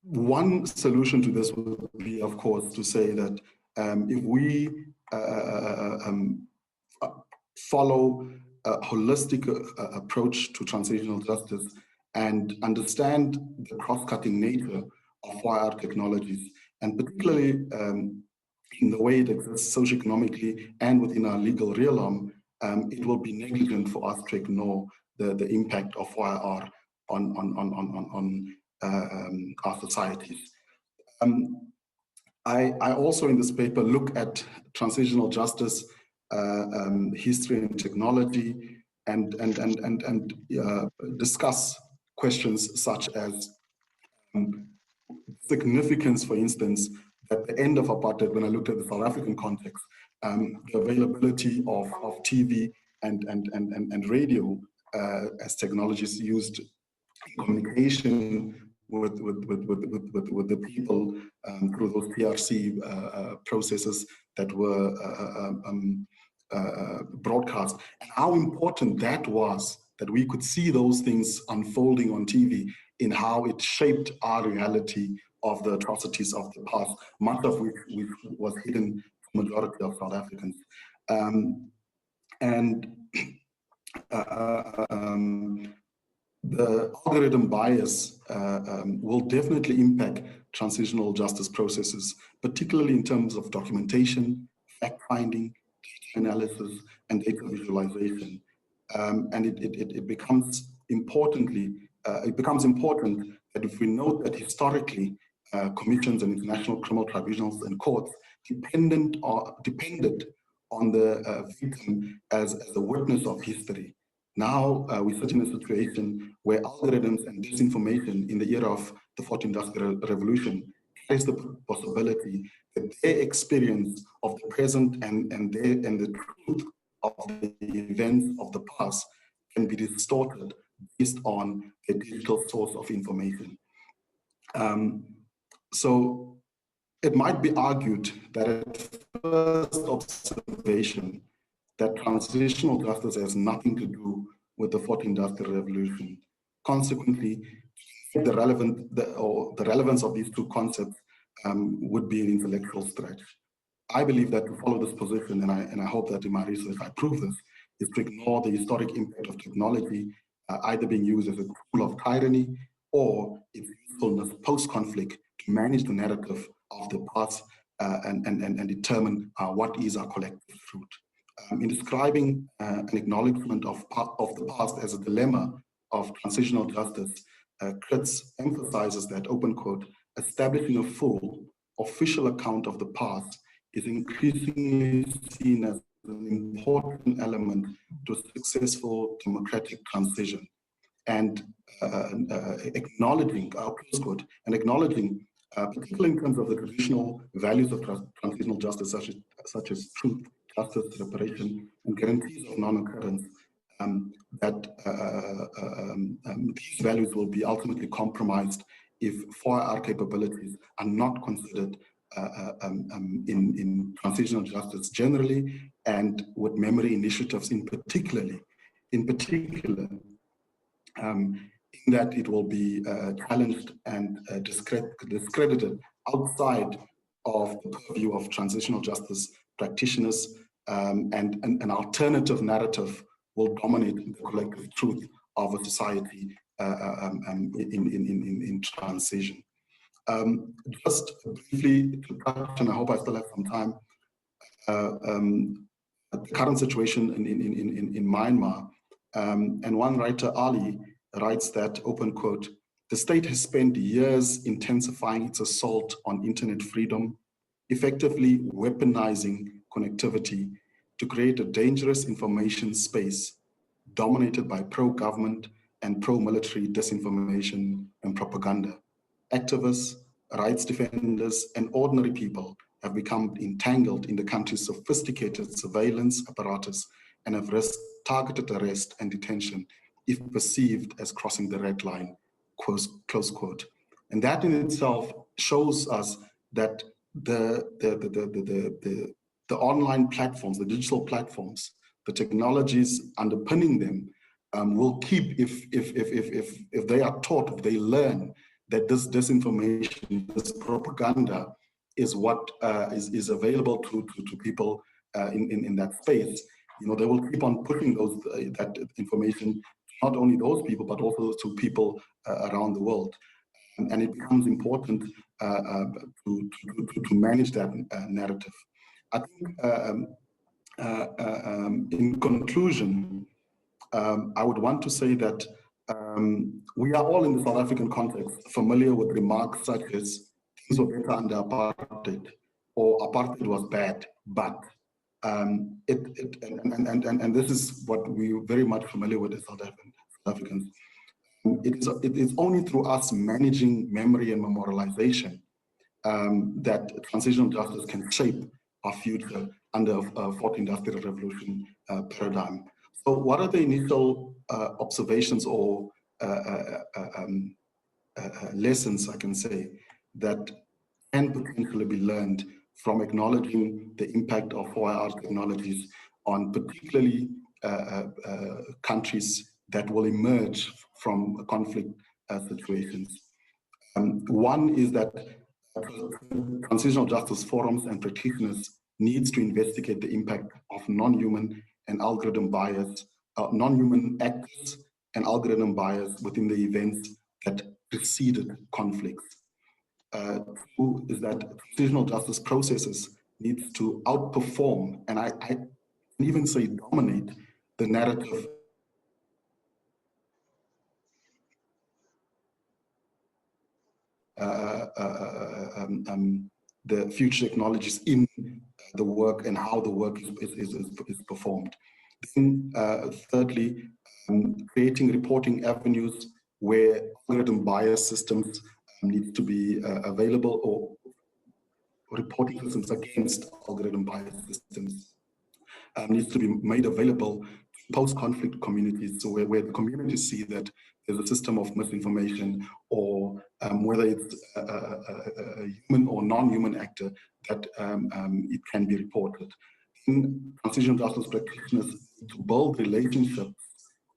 One solution to this would be, of course, to say that if we follow a holistic approach to transitional justice and understand the cross-cutting nature of wire technologies, and particularly in the way it exists socioeconomically and within our legal realm, it will be negligent for us to ignore the impact of wire on our societies. I also in this paper look at transitional justice, history and technology, and discuss questions such as significance, for instance, at the end of apartheid, when I looked at the South African context, the availability of TV and radio as technologies used in communication with the people through those PRC processes that were broadcast, and how important that was, that we could see those things unfolding on TV, in how it shaped our reality of the atrocities of the past, much of which was hidden from the majority of South Africans. The algorithm bias will definitely impact transitional justice processes, particularly in terms of documentation, fact-finding, data analysis, and data visualization. And it becomes important that if we note that historically, commissions and international criminal tribunals and courts depended on the victim as a witness of history. Now we sit in a situation where algorithms and disinformation in the era of the Fourth Industrial Revolution carries the possibility that their experience of the present and the truth of the events of the past can be distorted based on a digital source of information. So it might be argued that at first observation, that transitional justice has nothing to do with the Fourth Industrial Revolution. Consequently, the relevance of these two concepts would be an intellectual stretch. I believe that to follow this position, and I hope that in my research I prove this, is to ignore the historic impact of technology either being used as a tool of tyranny or its usefulness post-conflict to manage the narrative of the past and determine what is our collective truth. In describing an acknowledgement of the past as a dilemma of transitional justice, Kritz emphasizes that, open quote, establishing a full official account of the past is increasingly seen as an important element to a successful democratic transition. And acknowledging, close quote, and acknowledging, particularly in terms of the traditional values of transitional justice, such as truth, justice, reparation, and guarantees of non-occurrence, that these values will be ultimately compromised if 4IR capabilities are not considered in transitional justice generally, and with memory initiatives in particular, in that it will be challenged and discredited outside of the purview of transitional justice practitioners, and an alternative narrative will dominate the collective truth of a society in transition. Just briefly to touch, and I hope I still have some time, the current situation in Myanmar, and one writer, Ali, writes that, open quote, the state has spent years intensifying its assault on internet freedom, effectively weaponizing connectivity to create a dangerous information space dominated by pro-government and pro-military disinformation and propaganda. Activists, rights defenders, and ordinary people have become entangled in the country's sophisticated surveillance apparatus and have risked targeted arrest and detention if perceived as crossing the red line, close quote. And that in itself shows us that the online platforms, the digital platforms, the technologies underpinning them will keep, if they are taught, if they learn that this disinformation, this propaganda is what is available to people in that space, you know, they will keep on pushing that information, not only those people, but also to people around the world. And it becomes important to manage that narrative. I think in conclusion, I would want to say that we are all in the South African context familiar with remarks such as things were better under apartheid, or apartheid was bad, but and this is what we're very much familiar with as South Africans. It is only through us managing memory and memorialization that transitional justice can shape our future under a fourth industrial revolution paradigm. So what are the initial observations or lessons, I can say, that can potentially be learned from acknowledging the impact of 4IR technologies on particularly countries that will emerge from conflict situations? One is that transitional justice forums and practitioners needs to investigate the impact of non-human and algorithm bias, non-human actors and algorithm bias within the events that preceded conflicts. Two is that transitional justice processes needs to outperform, and I can even say dominate, the narrative the future technologies in the work and how the work is performed. Then, thirdly, creating reporting avenues where algorithm bias systems need to be available, or reporting systems against algorithm bias systems needs to be made available to post-conflict communities, so where the communities see that there's a system of misinformation, or whether it's a human or non-human actor, that it can be reported. In transitional justice practitioners to build relationships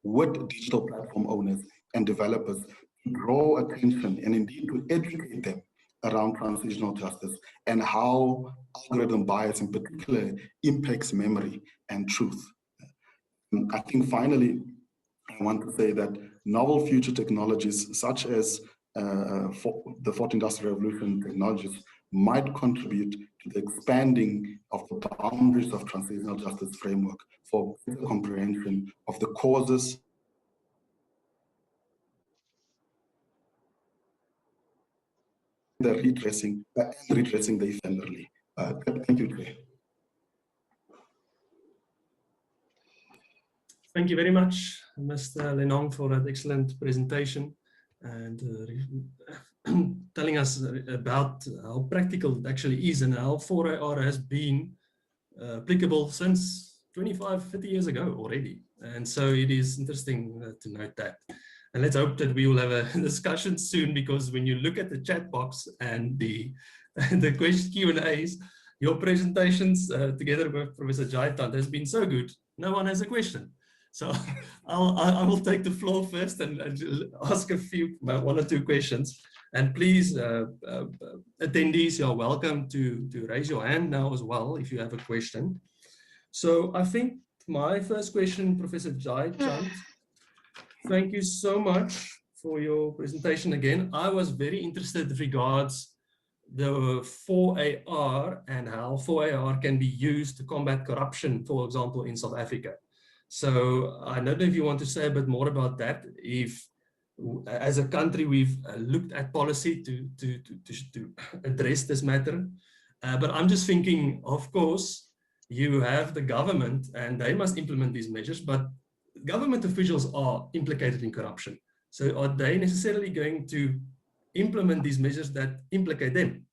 with digital platform owners and developers to draw attention and indeed to educate them around transitional justice and how algorithm bias in particular impacts memory and truth. I think finally, I want to say that novel future technologies such as the fourth industrial revolution technologies might contribute to the expanding of the boundaries of transitional justice framework for better comprehension of the causes and redressing the offenderly. Thank you, Chair. Thank you very much, Mr. Lenong, for that excellent presentation and telling us about how practical it actually is and how 4AR has been applicable since 25, 30 years ago already. And so it is interesting to note that. And let's hope that we will have a discussion soon, because when you look at the chat box and the question Q&As, your presentations together with Professor Jaitant has been so good. No one has a question. So I will take the floor first and ask one or two questions. And please, attendees, you're welcome to raise your hand now as well if you have a question. So I think my first question, Professor Jaitant, thank you so much for your presentation again. I was very interested regards the 4AR and how 4AR can be used to combat corruption, for example, in South Africa. So I don't know if you want to say a bit more about that. If, as a country, we've looked at policy to address this matter, but I'm just thinking, of course, you have the government and they must implement these measures, but government officials are implicated in corruption. So are they necessarily going to implement these measures that implicate them?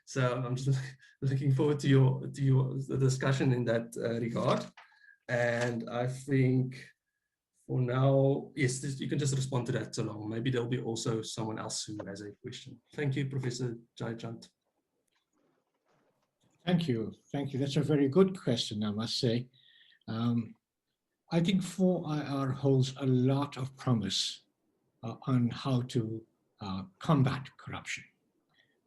So I'm just looking forward to your discussion in that regard. And I think for now, yes, you can just respond to that so long. Maybe there'll be also someone else who has a question. Thank you, Professor Jaitant. Thank you. Thank you. That's a very good question, I must say. I think 4IR holds a lot of promise on how to combat corruption.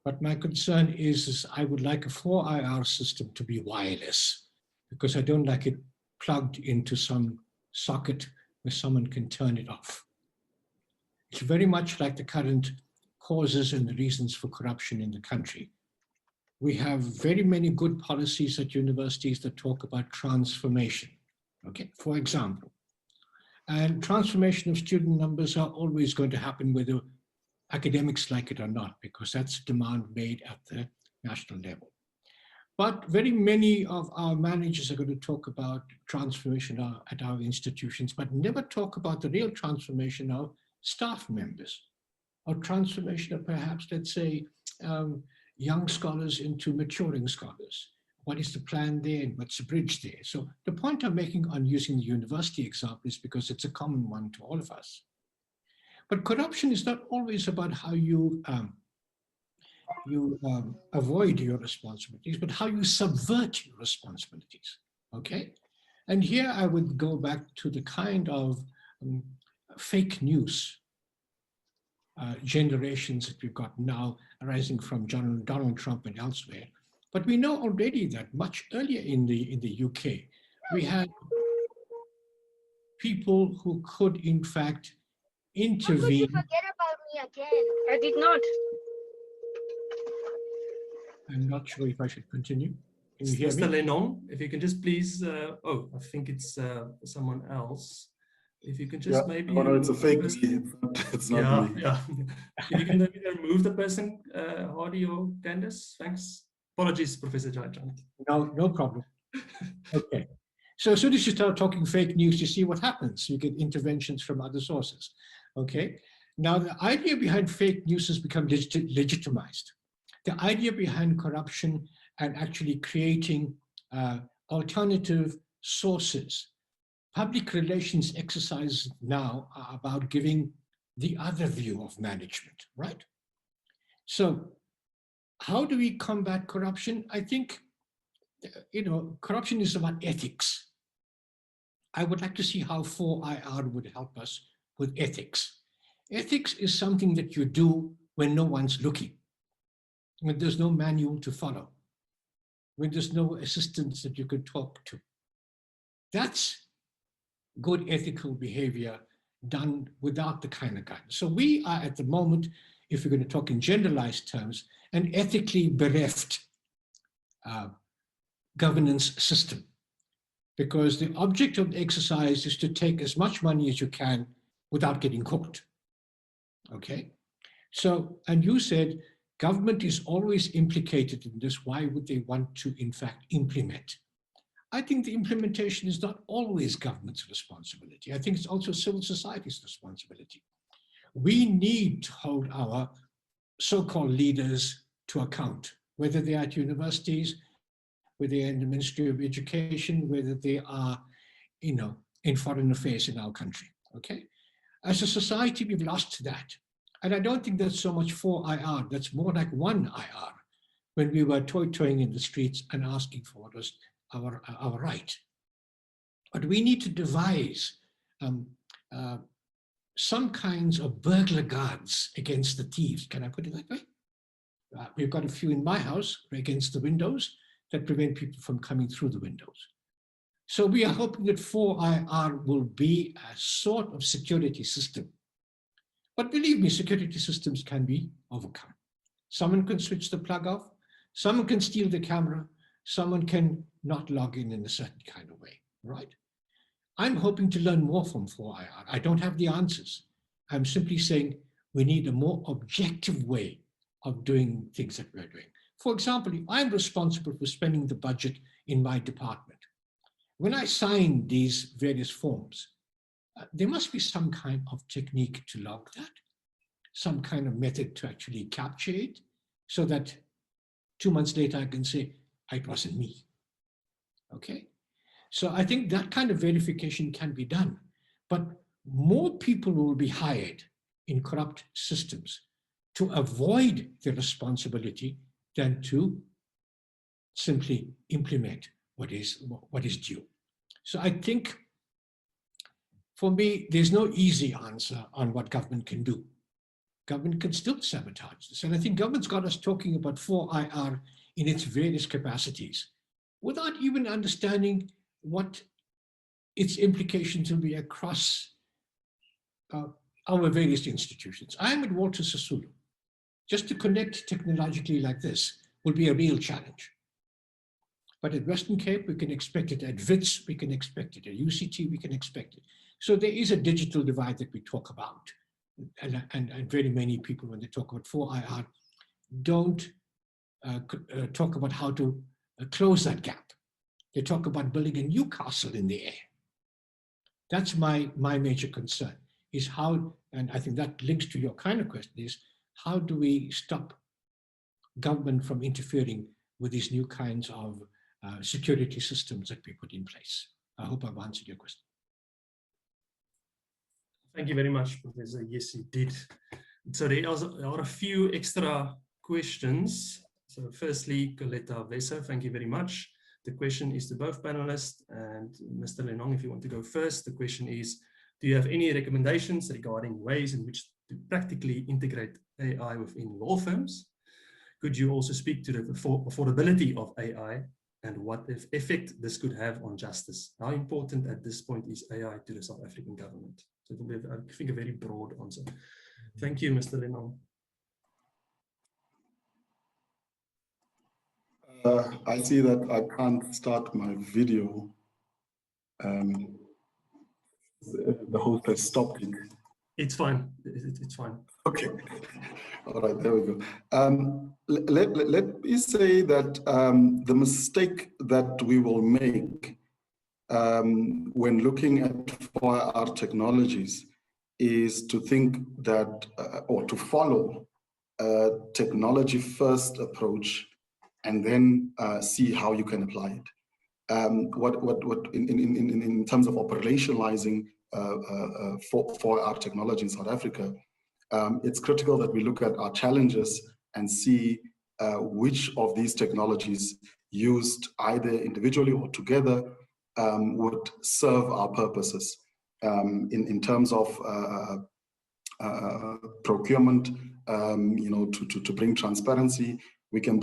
But my concern is I would like a 4IR system to be wireless, because I don't like it plugged into some socket where someone can turn it off. It's very much like the current causes and the reasons for corruption in the country. We have very many good policies at universities that talk about transformation, okay, for example. And transformation of student numbers are always going to happen whether academics like it or not, because that's a demand made at the national level. But very many of our managers are going to talk about transformation at our institutions, but never talk about the real transformation of staff members, or transformation of perhaps, let's say, young scholars into maturing scholars. What is the plan there and what's the bridge there? So the point I'm making on using the university example is because it's a common one to all of us. But corruption is not always about how you avoid your responsibilities, but how you subvert your responsibilities, okay? And here I would go back to the kind of fake news generations that we've got now arising from Donald Trump and elsewhere. But we know already that much earlier in the UK, we had people who could in fact intervene. How could you forget about me again? I did not. I'm not sure if I should continue. Can you hear Mr. me? Lenong, if you can just please, oh, I think it's someone else. If you can just maybe... Oh no, it's a fake me. It's not me. Yeah. If you can maybe remove the person, Hardy or Candace, thanks. Apologies, Professor Jaitant. No problem. Okay. So as soon as you start talking fake news, you see what happens. You get interventions from other sources. Okay. Now, the idea behind fake news has become legitimized. The idea behind corruption and actually creating alternative sources. Public relations exercises now are about giving the other view of management, right? So how do we combat corruption? I think, corruption is about ethics. I would like to see how 4IR would help us with ethics. Ethics is something that you do when no one's looking, when there's no manual to follow, when there's no assistants that you could talk to. That's good ethical behavior done without the kind of guidance. So we are at the moment, if we're going to talk in generalized terms, an ethically bereft governance system, because the object of the exercise is to take as much money as you can without getting caught. Okay? So, and you said government is always implicated in this. Why would they want to, in fact, implement? I think the implementation is not always government's responsibility. I think it's also civil society's responsibility. We need to hold our so-called leaders to account, whether they are at universities, whether they're in the Ministry of Education, whether they are, in foreign affairs in our country, okay? As a society, we've lost that. And I don't think that's so much 4IR, that's more like 1IR, when we were toy-toying in the streets and asking for what was our right. But we need to devise some kinds of burglar guards against the thieves. Can I put it that way? We've got a few in my house against the windows that prevent people from coming through the windows. So we are hoping that 4IR will be a sort of security system. But believe me, security systems can be overcome. Someone can switch the plug off, someone can steal the camera, someone can not log in a certain kind of way, right? I'm hoping to learn more from 4IR. I don't have the answers. I'm simply saying we need a more objective way of doing things that we're doing. For example, if I'm responsible for spending the budget in my department, when I sign these various forms, there must be some kind of technique to log that, some kind of method to actually capture it, so that 2 months later I can say, it wasn't me, okay? So I think that kind of verification can be done, but more people will be hired in corrupt systems to avoid the responsibility than to simply implement what is due. So I think, for me, there's no easy answer on what government can do. Government can still sabotage this. And I think government's got us talking about 4IR in its various capacities without even understanding what its implications will be across our various institutions. I'm at Walter Sisulu. Just to connect technologically like this will be a real challenge. But at Western Cape, we can expect it. At WITS, we can expect it. At UCT, we can expect it. So there is a digital divide that we talk about. And very many people, when they talk about 4IR, don't talk about how to close that gap. They talk about building a new castle in the air. That's my major concern, is how, and I think that links to your kind of question, is how do we stop government from interfering with these new kinds of security systems that we put in place? I hope I've answered your question. Thank you very much, Professor. Yes, you did. So there are a few extra questions. So firstly, Coletta Veso, thank you very much. The question is to both panelists, and Mr. Lenong, if you want to go first, the question is, do you have any recommendations regarding ways in which to practically integrate AI within law firms? Could you also speak to the affordability of AI and what effect this could have on justice? How important at this point is AI to the South African government? So it will be, I think, a very broad answer. Thank you, Mr. Lenong. I see that I can't start my video. The host has stopped it. It's fine. It's fine. Okay. All right, there we go. Let me say that the mistake that we will make when looking at 4IR technologies is to think that, or to follow a technology-first approach and then see how you can apply it. In terms of operationalizing 4IR technology in South Africa, it's critical that we look at our challenges and see which of these technologies used either individually or together would serve our purposes in terms of procurement, to bring transparency. We can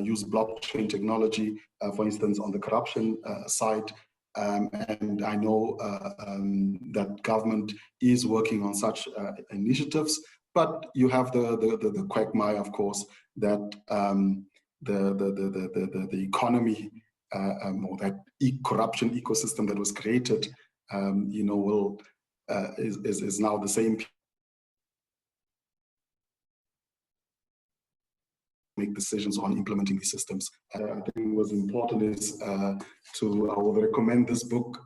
use blockchain technology, for instance, on the corruption side, and I know that government is working on such initiatives. But you have the quagmire, of course, that the economy or that corruption ecosystem that was created, is now the same. Make decisions on implementing these systems. I think what's important is I will recommend this book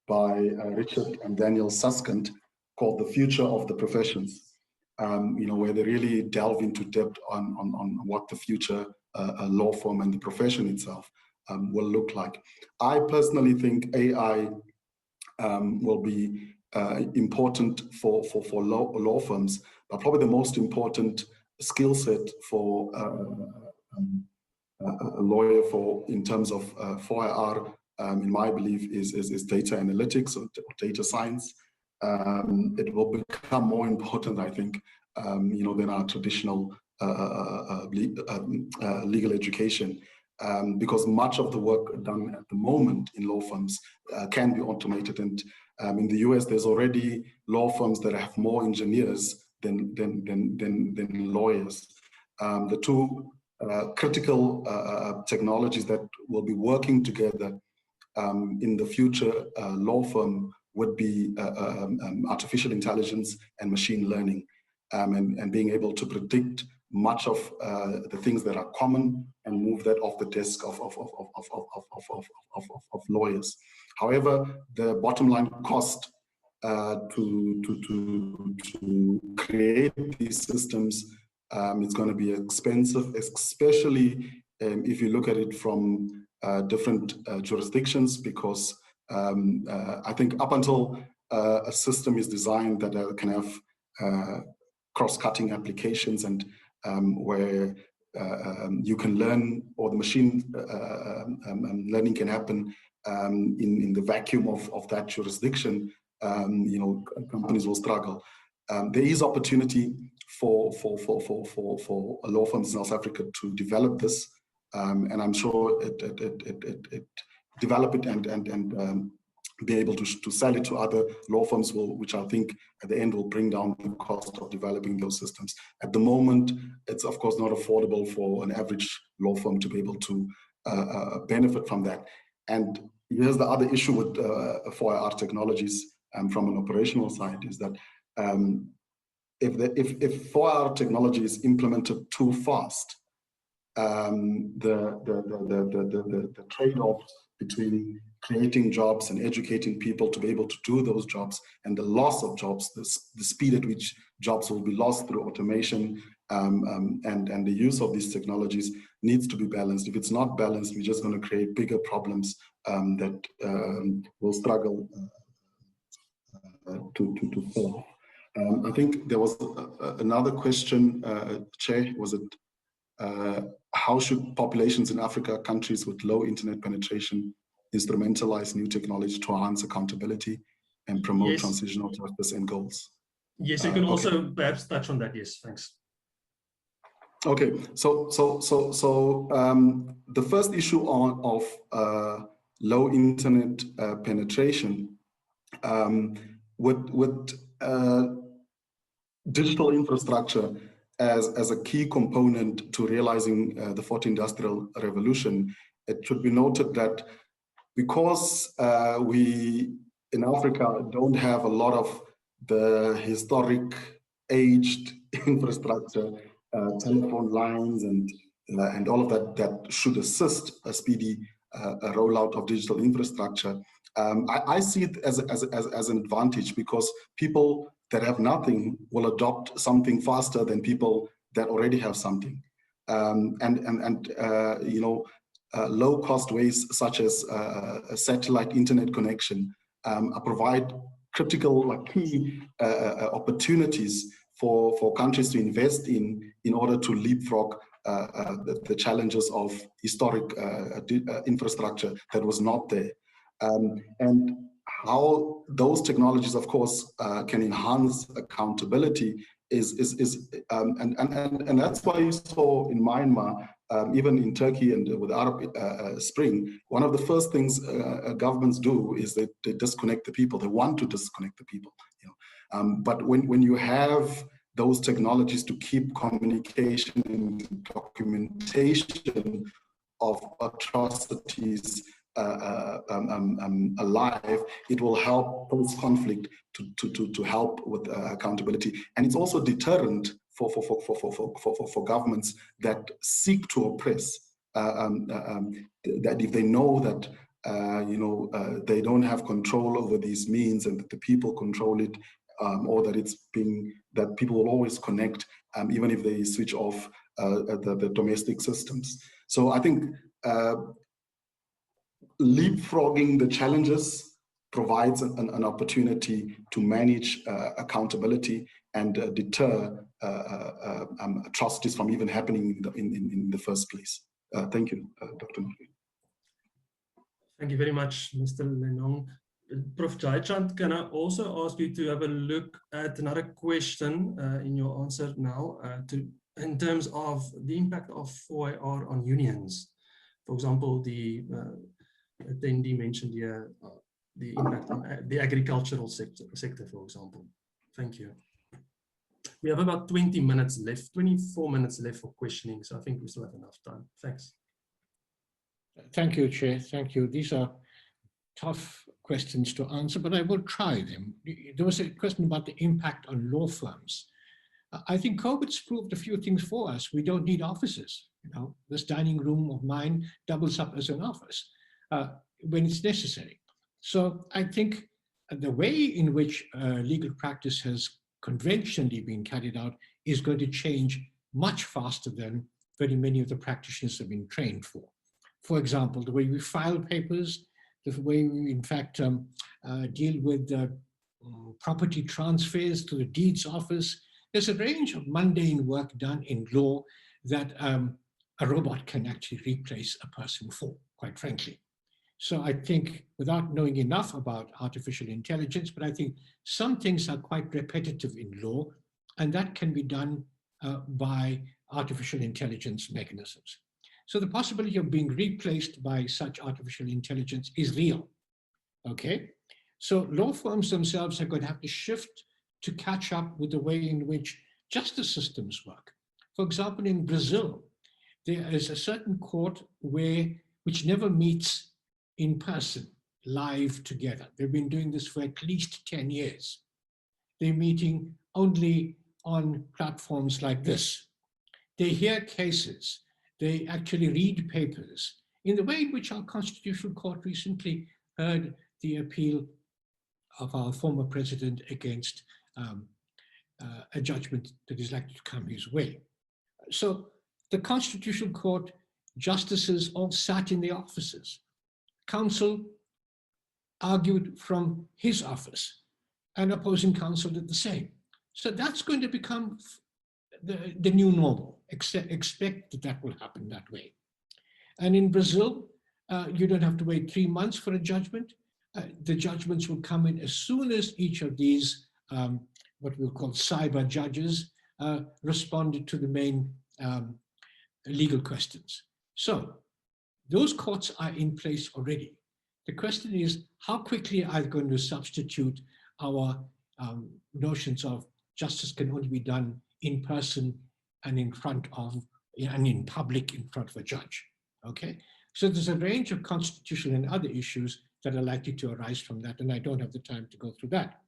by Richard and Daniel Susskind called The Future of the Professions, where they really delve into depth on what the future law firm and the profession itself will look like. I personally think AI will be important for law firms, but probably the most important skill set for a lawyer in terms of 4IR, in my belief, is data analytics or data science. It will become more important, I think, than our traditional legal education, because much of the work done at the moment in law firms can be automated. And in the US, there's already law firms that have more engineers than lawyers. The two critical technologies that will be working together in the future law firm would be artificial intelligence and machine learning, and being able to predict much of the things that are common and move that off the desk of lawyers. However, the bottom line cost to create these systems is going to be expensive, especially if you look at it from different jurisdictions, because I think up until a system is designed that can have cross-cutting applications and where you can learn, or the machine learning can happen in the vacuum of that jurisdiction, companies will struggle. There is opportunity for law firms in South Africa to develop this, and I'm sure it develop it and be able to sell it to other law firms, which I think at the end will bring down the cost of developing those systems. At the moment, it's of course not affordable for an average law firm to be able to benefit from that. And here's the other issue with 4IR technologies from an operational side, is that if 4IR technology is implemented too fast, the trade-off between creating jobs and educating people to be able to do those jobs, and the loss of jobs, the speed at which jobs will be lost through automation and the use of these technologies, needs to be balanced. If it's not balanced, we're just going to create bigger problems that will struggle to solve. I think there was another question, Chair, was it how should populations in Africa, countries with low internet penetration, instrumentalize new technology to enhance accountability and promote transitional justice and goals? Yes, you can also perhaps touch on that. Yes, thanks. Okay, so the first issue of low internet penetration, with digital infrastructure as a key component to realizing the fourth industrial revolution, it should be noted that because we in Africa don't have a lot of the historic aged infrastructure, telephone lines and all of that should assist a speedy rollout of digital infrastructure. I see it as an advantage, because people that have nothing will adopt something faster than people that already have something. Low-cost ways such as a satellite internet connection provide critical, key opportunities for countries to invest in order to leapfrog the challenges of historic infrastructure that was not there. And how those technologies, of course, can enhance accountability and that's why you saw in Myanmar, even in Turkey and with Arab Spring, one of the first things governments do is they disconnect the people. They want to disconnect the people. But when you have those technologies to keep communication and documentation of atrocities alive, it will help post-conflict to help with accountability, and it's also deterrent for governments that seek to oppress. That if they know that they don't have control over these means and that the people control it, or that people will always connect, even if they switch off the domestic systems. So I think leapfrogging the challenges provides an opportunity to manage accountability and deter atrocities from even happening in the first place. Thank you, Dr. Murray. Thank you very much, Mr. Lenong. Prof. Jaichand, can I also ask you to have a look at another question in your answer now, in terms of the impact of 4IR on unions? For example, the attendee mentioned here the impact on the agricultural sector, for example. Thank you. We have about 20 minutes left, 24 minutes left for questioning, so I think we still have enough time. Thanks. Thank you, Chair. Thank you. These are tough questions to answer, but I will try them. There was a question about the impact on law firms. I think COVID's proved a few things for us. We don't need offices. This dining room of mine doubles up as an office when it's necessary. So I think the way in which legal practice has conventionally been carried out is going to change much faster than very many of the practitioners have been trained for. For example, the way we file papers, the way we in fact deal with property transfers to the deeds office. There's a range of mundane work done in law that a robot can actually replace a person for, quite frankly. So I think, without knowing enough about artificial intelligence, but I think some things are quite repetitive in law, and that can be done by artificial intelligence mechanisms. So the possibility of being replaced by such artificial intelligence is real, okay? So law firms themselves are going to have to shift to catch up with the way in which justice systems work. For example, in Brazil, there is a certain court which never meets in person, live together. They've been doing this for at least 10 years. They're meeting only on platforms like this. They hear cases. They actually read papers in the way in which our Constitutional Court recently heard the appeal of our former president against a judgment that is likely to come his way. So the Constitutional Court justices all sat in their offices. Counsel argued from his office, and opposing counsel did the same. So that's going to become the new normal. Expect that will happen that way. And in Brazil, you don't have to wait 3 months for a judgment. The judgments will come in as soon as each of these, what we'll call cyber judges, responded to the main legal questions. So those courts are in place already. The question is, how quickly are they going to substitute our notions of justice can only be done in person and in front of, and in public in front of a judge, okay? So there's a range of constitutional and other issues that are likely to arise from that, and I don't have the time to go through that.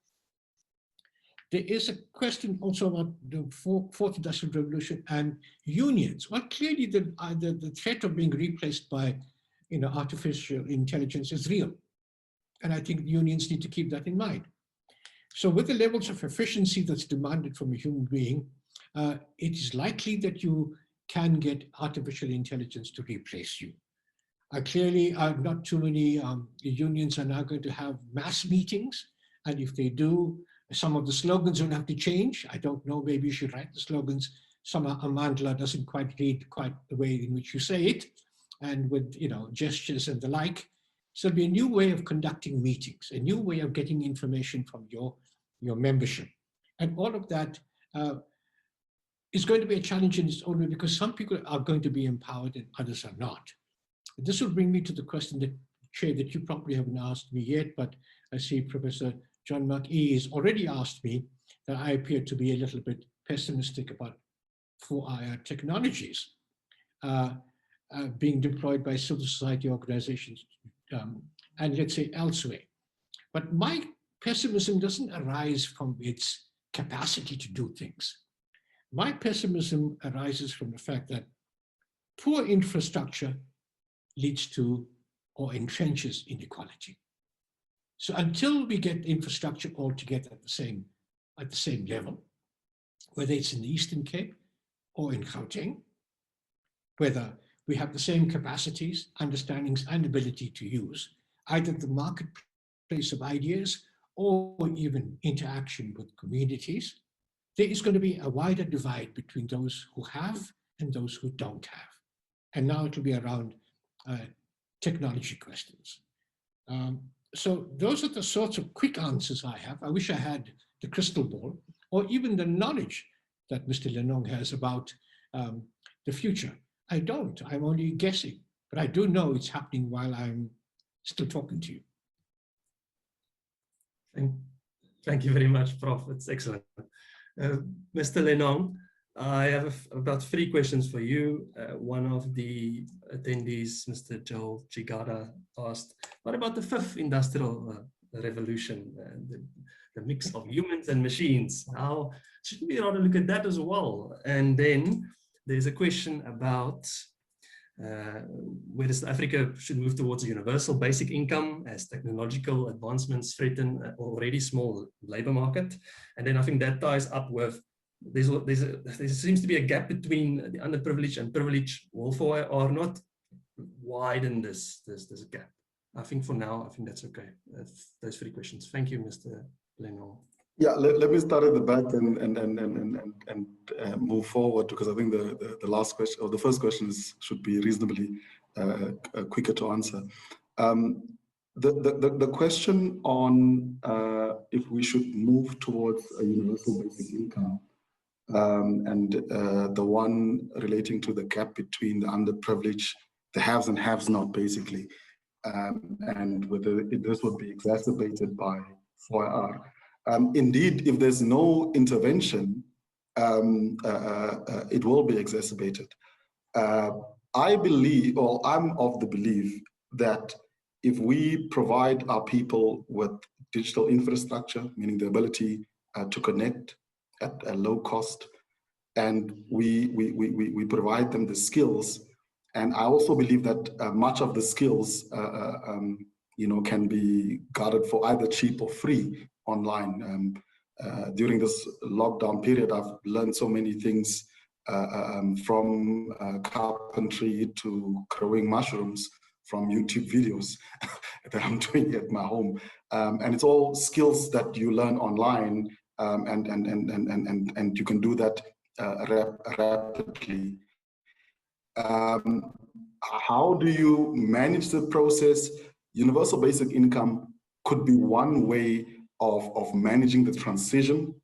There is a question also about the Fourth Industrial Revolution and unions. Well, clearly the threat of being replaced by artificial intelligence is real. And I think unions need to keep that in mind. So with the levels of efficiency that's demanded from a human being, it is likely that you can get artificial intelligence to replace you. Clearly, not too many unions are now going to have mass meetings. And if they do, some of the slogans will have to change. I don't know, maybe you should write the slogans. Some Amandla doesn't quite read quite the way in which you say it, and with gestures and the like. So it'll be a new way of conducting meetings, a new way of getting information from your membership. And all of that is going to be a challenge in its own way, because some people are going to be empowered and others are not. This will bring me to the question that, Chair, that you probably haven't asked me yet, but I see Professor John McE has already asked me that I appear to be a little bit pessimistic about 4IR technologies being deployed by civil society organizations and let's say elsewhere. But my pessimism doesn't arise from its capacity to do things. My pessimism arises from the fact that poor infrastructure leads to or entrenches inequality. So until we get infrastructure all together at the same level, whether it's in the Eastern Cape or in Gauteng, whether we have the same capacities, understandings, and ability to use either the marketplace of ideas or even interaction with communities, there is going to be a wider divide between those who have and those who don't have. And now it will be around technology questions. So those are the sorts of quick answers I have. I wish I had the crystal ball or even the knowledge that Mr. Lenong has about the future. I don't, I'm only guessing, but I do know it's happening while I'm still talking to you. Thank you very much, Prof. It's excellent. Mr. Lenong, I have about 3 questions for you. One of the attendees, Mr. Joel Chigada, asked, what about the 5th industrial revolution, the mix of humans and machines? How should we rather look at that as well? And then there's a question about whether South Africa should move towards a universal basic income as technological advancements threaten an already small labor market. And then I think that ties up with there seems to be a gap between the underprivileged and privileged. Will 4IR not widen this gap? I think for now, I think that's okay. Those 3 questions. Thank you, Mr. Lenong. Yeah, let me start at the back and move forward, because I think the last question or the first question should be reasonably quicker to answer. The question on if we should move towards a universal basic income and the one relating to the gap between the underprivileged, the haves and have not, basically, and whether this would be exacerbated by 4IR. Indeed, if there's no intervention, it will be exacerbated. I believe, or I'm of the belief, that if we provide our people with digital infrastructure, meaning the ability to connect at a low cost, and we provide them the skills, and I also believe that much of the skills can be gathered for either cheap or free online. During this lockdown period, I've learned so many things from carpentry to growing mushrooms from YouTube videos that I'm doing at my home. And it's all skills that you learn online, and you can do that rapidly. How do you manage the process? Universal basic income could be one way of managing the transition.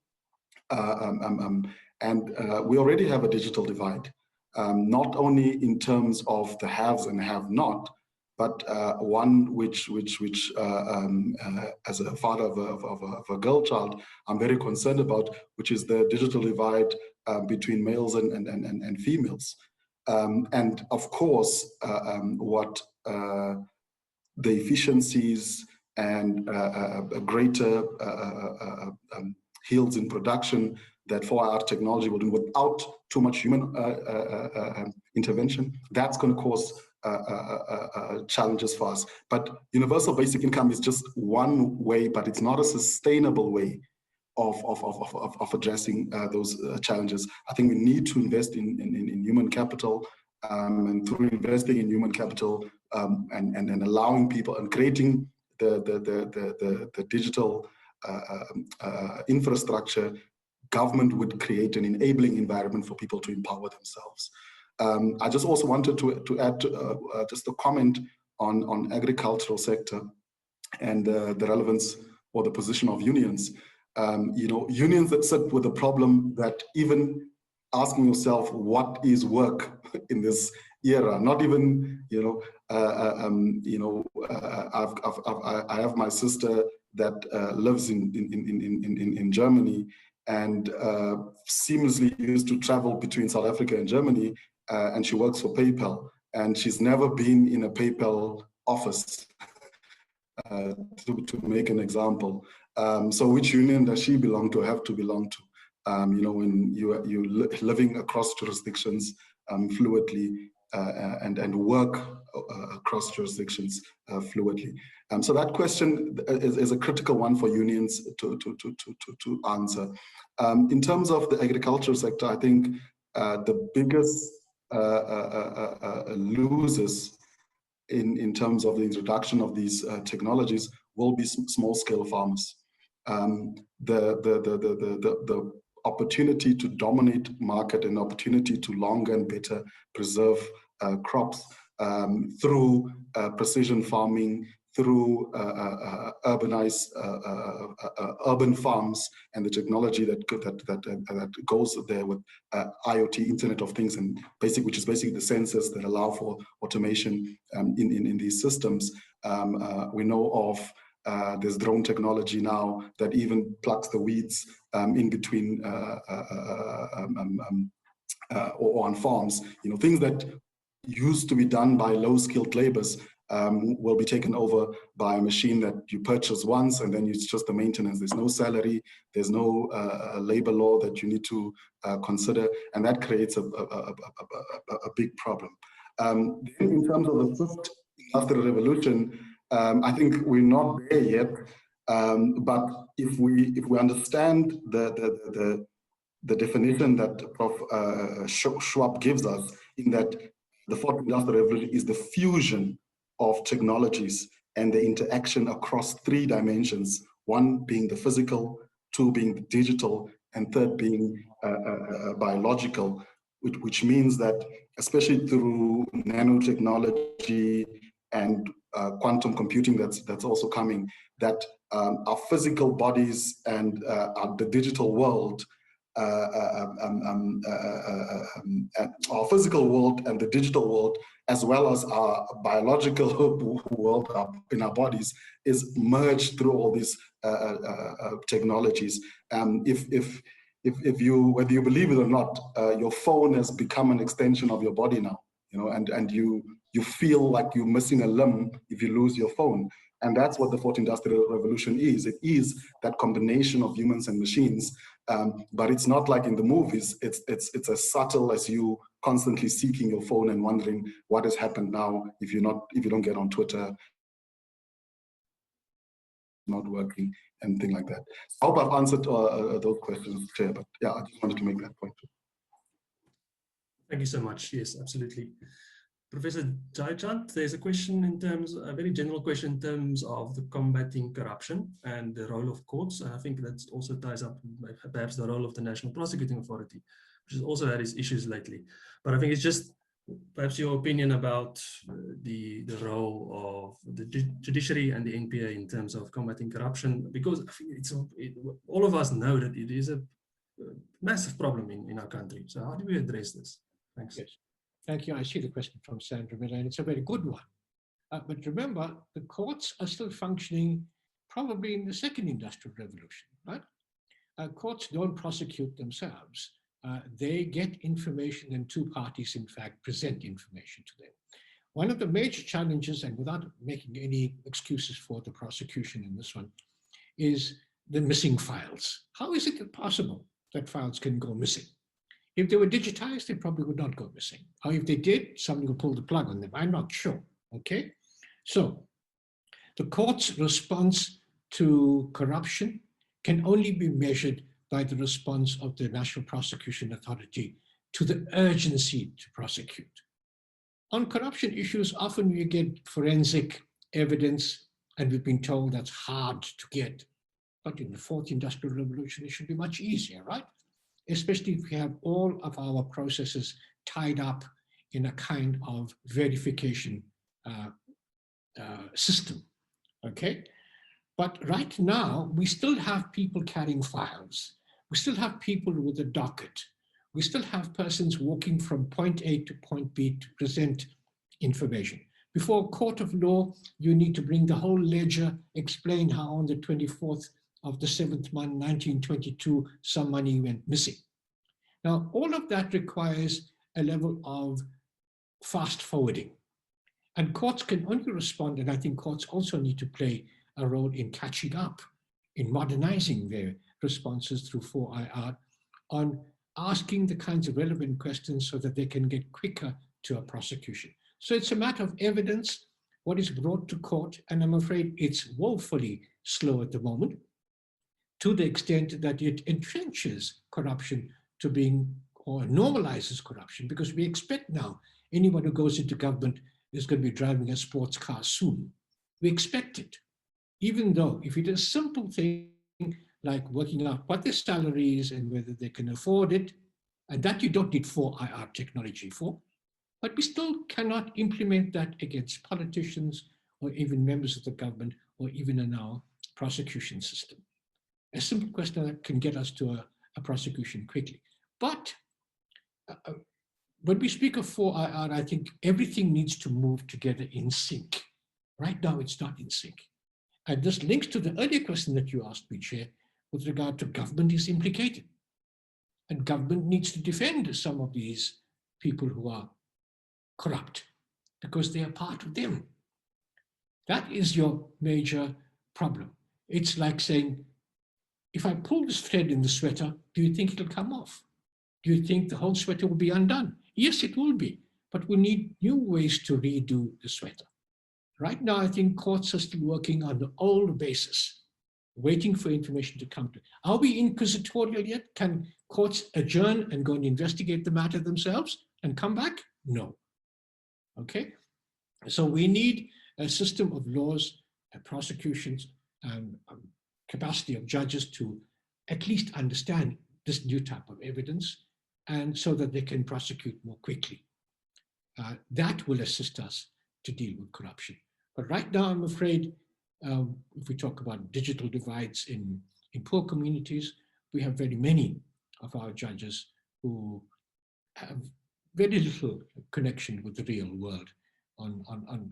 And we already have a digital divide, not only in terms of the haves and have not, but one which as a father of a girl child, I'm very concerned about, which is the digital divide between males and females. And of course, what the efficiencies and greater yields in production that 4IR technology will do without too much human intervention, that's going to cause challenges for us. But universal basic income is just one way, but it's not a sustainable way of addressing those challenges. I think we need to invest in human capital, and through investing in human capital and allowing people and creating the digital infrastructure, government would create an enabling environment for people to empower themselves. I just also wanted to add just a comment on agricultural sector and the relevance or the position of unions. Unions that sit with the problem that even asking yourself, what is work in this era? Not even, I have my sister that lives in Germany, and seamlessly used to travel between South Africa and Germany, and she works for PayPal, and she's never been in a PayPal office, to make an example. So which union does she belong to, have to belong to? When you're living across jurisdictions fluidly, and work across jurisdictions fluidly. So that question is a critical one for unions to answer. In terms of the agricultural sector, I think the biggest losers in terms of the introduction of these technologies will be small-scale farmers. The opportunity to dominate market and opportunity to longer and better preserve crops through precision farming, through urban farms, and the technology that goes there with IoT, Internet of Things, and which is basically the sensors that allow for automation in these systems. We know of there's drone technology now that even plucks the weeds in between or on farms. Things that used to be done by low-skilled laborers will be taken over by a machine that you purchase once, and then it's just the maintenance. There's no salary, there's no labor law that you need to consider, and that creates a big problem. In terms of the fifth industrial revolution, I think we're not there yet, but if we understand the definition that Prof. Schwab gives us, in that the fourth industrial revolution is the fusion of technologies and the interaction across three dimensions, one being the physical, two being the digital, and third being biological, which means that especially through nanotechnology and quantum computing that's also coming, that our physical bodies and the digital world, our physical world and the digital world, as well as our biological world in our bodies, is merged through all these technologies. If you, whether you believe it or not, your phone has become an extension of your body now, and you feel like you're missing a limb if you lose your phone. And that's what the fourth industrial revolution is. It is that combination of humans and machines, but it's not like in the movies. It's as subtle as you constantly seeking your phone and wondering what has happened now if you don't get on Twitter, not working, and things like that. I hope I've answered those questions, Chair, but yeah, I just wanted to make that point. Thank you so much. Yes, absolutely. Professor Jayachand, there's a question a very general question in terms of the combating corruption and the role of courts. And I think that also ties up perhaps the role of the National Prosecuting Authority, which has also had its issues lately. But I think it's just perhaps your opinion about the role of the judiciary and the NPA in terms of combating corruption, because I think all of us know that it is a massive problem in our country. So how do we address this? Thanks. Yes. Thank you. I see the question from Sandra Miller, and it's a very good one. But remember, the courts are still functioning probably in the second industrial revolution, right? Courts don't prosecute themselves. They get information, and two parties, in fact, present information to them. One of the major challenges, and without making any excuses for the prosecution in this one, is the missing files. How is it possible that files can go missing? If they were digitized, they probably would not go missing. Or if they did, somebody would pull the plug on them. I'm not sure, okay? So the court's response to corruption can only be measured by the response of the National Prosecution Authority to the urgency to prosecute. On corruption issues, often we get forensic evidence, and we've been told that's hard to get. But in the fourth industrial revolution, it should be much easier, right? Especially if we have all of our processes tied up in a kind of verification system, okay? But right now, we still have people carrying files. We still have people with a docket. we still have persons walking from point A to point B to present information. Before a court of law, you need to bring the whole ledger, explain how on the 24th of the 7th month, 1922, some money went missing. Now, all of that requires a level of fast forwarding. And courts can only respond, and I think courts also need to play a role in catching up, in modernizing their responses through 4IR, on asking the kinds of relevant questions so that they can get quicker to a prosecution. So it's a matter of evidence, what is brought to court, and I'm afraid it's woefully slow at the moment, to the extent that it entrenches corruption to being, or normalizes corruption, because we expect now anyone who goes into government is going to be driving a sports car soon. We expect it, even though if it is a simple thing like working out what their salary is and whether they can afford it, and that you don't need 4IR technology for, but we still cannot implement that against politicians or even members of the government or even in our prosecution system. A simple question that can get us to a prosecution quickly. But when we speak of 4IR, I think everything needs to move together in sync. Right now, it's not in sync. And this links to the earlier question that you asked me, Chair, with regard to government is implicated. And government needs to defend some of these people who are corrupt because they are part of them. That is your major problem. It's like saying, if I pull this thread in the sweater, do you think it'll come off? Do you think the whole sweater will be undone? Yes, it will be, but we need new ways to redo the sweater. Right now, I think courts are still working on the old basis, waiting for information to come to. Are we inquisitorial yet? Can courts adjourn and go and investigate the matter themselves and come back? No. Okay, so we need a system of laws and prosecutions and capacity of judges to at least understand this new type of evidence, and so that they can prosecute more quickly. That will assist us to deal with corruption. But right now, I'm afraid, if we talk about digital divides in poor communities, we have very many of our judges who have very little connection with the real world on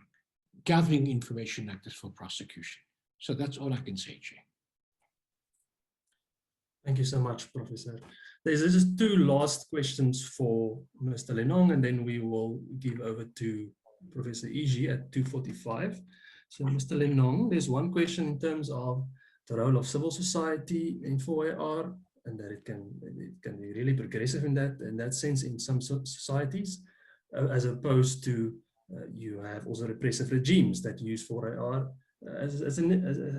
gathering information like this for prosecution. So that's all I can say, Chair. Thank you so much, Professor. There's just two last questions for Mr. Lenong, and then we will give over to Professor Iji at 2:45. So Mr. Lenong, there's one question in terms of the role of civil society in 4AR, and that it can be really progressive in that sense in some societies, as opposed to you have also repressive regimes that use 4AR as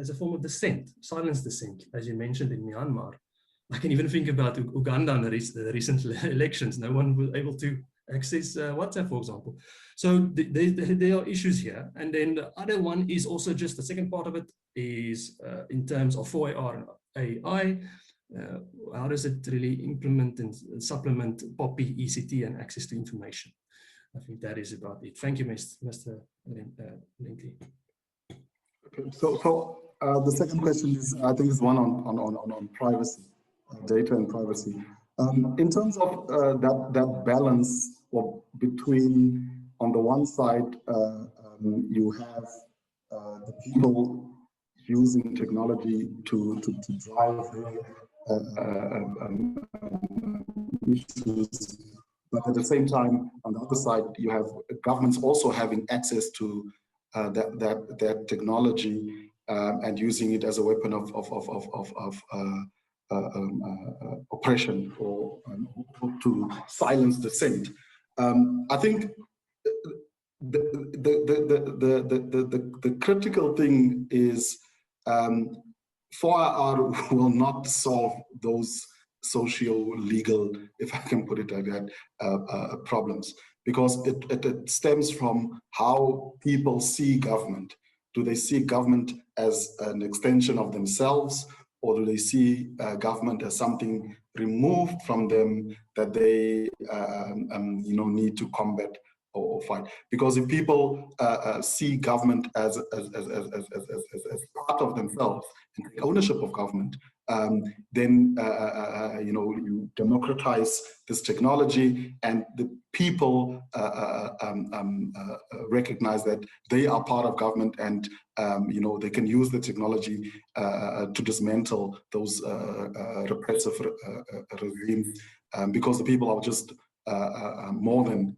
a form of dissent, silence dissent, as you mentioned in Myanmar. I can even think about Uganda and the recent elections. No one was able to access WhatsApp, for example. So there are issues here. And then the other one is also just the second part of it is in terms of 4AR and AI. How does it really implement and supplement POPI, ECT, and access to information? I think that is about it. Thank you, Mr. Linkley. Okay, so the second question is, I think, is one on privacy, data and privacy. In terms of that balance between, on the one side, you have the people using technology to drive issues, but at the same time, on the other side, you have governments also having access to that technology and using it as a weapon of oppression or to silence dissent. I think the critical thing is 4IR will not solve those socio-legal, if I can put it like that, problems, because it stems from how people see government. Do they see government as an extension of themselves, or do they see government as something removed from them that they need to combat or fight? Because if people see government as part of themselves and take ownership of government, then you democratize this technology, and the people recognize that they are part of government, and they can use the technology to dismantle those repressive regimes, because the people are just more than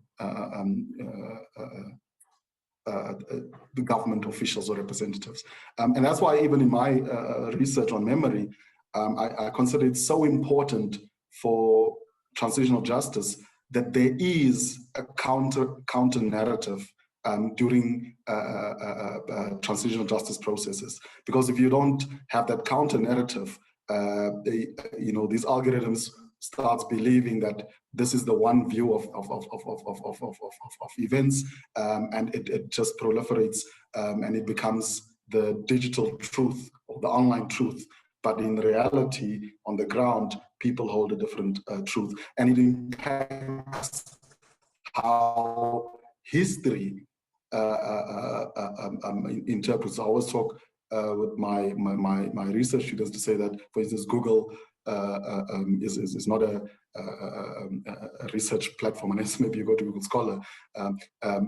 the government officials or representatives. And that's why even in my research on memory, I consider it so important for transitional justice that there is a counter narrative during transitional justice processes. Because if you don't have that counter narrative, these algorithms starts believing that this is the one view of events, and it just proliferates, and it becomes the digital truth or the online truth. But in reality, on the ground, people hold a different truth, and it impacts how history interprets. I always talk with my research students to say that, for instance, Google is not a research platform, unless maybe you go to Google Scholar,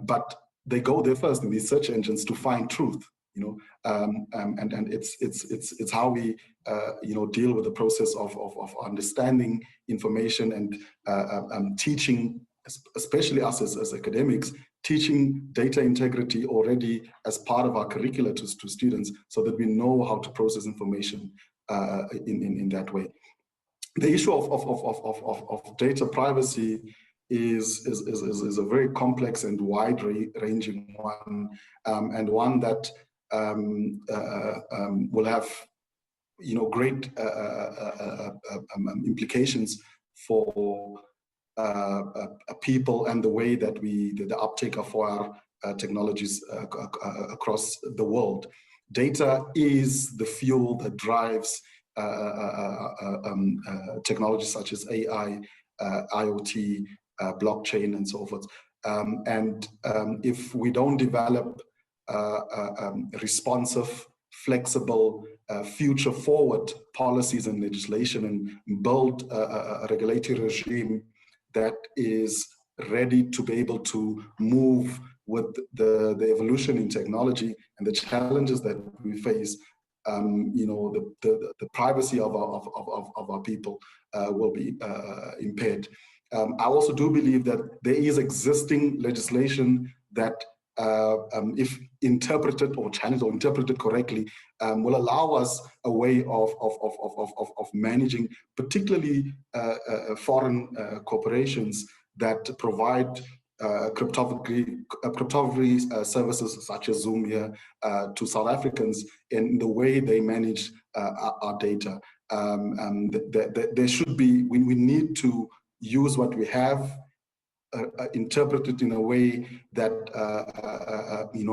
but they go there first in these search engines to find truth. And it's how we deal with the process of understanding information and teaching, especially us as academics, teaching data integrity already as part of our curricula to students, so that we know how to process information in that way. The issue of data privacy is a very complex and wide-ranging one, and one that will have great implications for people and the way that the uptake of our technologies across the world. Data is the fuel that drives technologies such as AI, IoT, blockchain, and so forth. And if we don't develop responsive, flexible, future-forward policies and legislation, and build a regulatory regime that is ready to be able to move with the evolution in technology and the challenges that we face, the privacy of our people will be impaired. I also do believe that there is existing legislation that, if interpreted or channeled or interpreted correctly, will allow us a way of managing, particularly foreign corporations that provide cryptography services such as Zoom here to South Africans in the way they manage our data. There should be, we need to use what we have, interpret it in a way that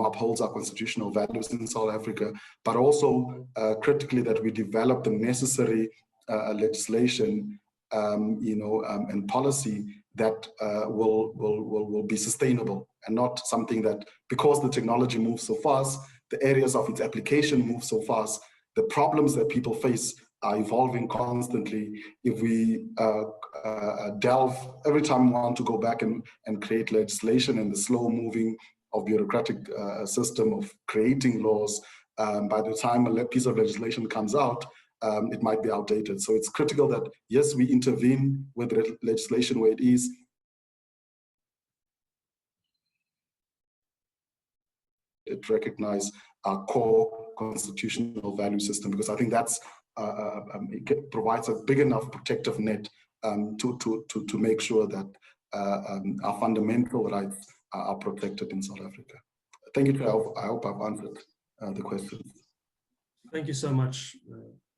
upholds our constitutional values in South Africa, but also critically that we develop the necessary legislation, and policy that will be sustainable, and not something that, because the technology moves so fast, the areas of its application move so fast, the problems that people face are evolving constantly. If we delve, every time we want to go back and create legislation, and the slow moving of bureaucratic system of creating laws, by the time a piece of legislation comes out, it might be outdated. So it's critical that, yes, we intervene with legislation where it is. It recognizes our core constitutional value system, because I think that's it provides a big enough protective net to make sure that our fundamental rights are protected in South Africa. Thank you. I hope I've answered the questions. Thank you so much,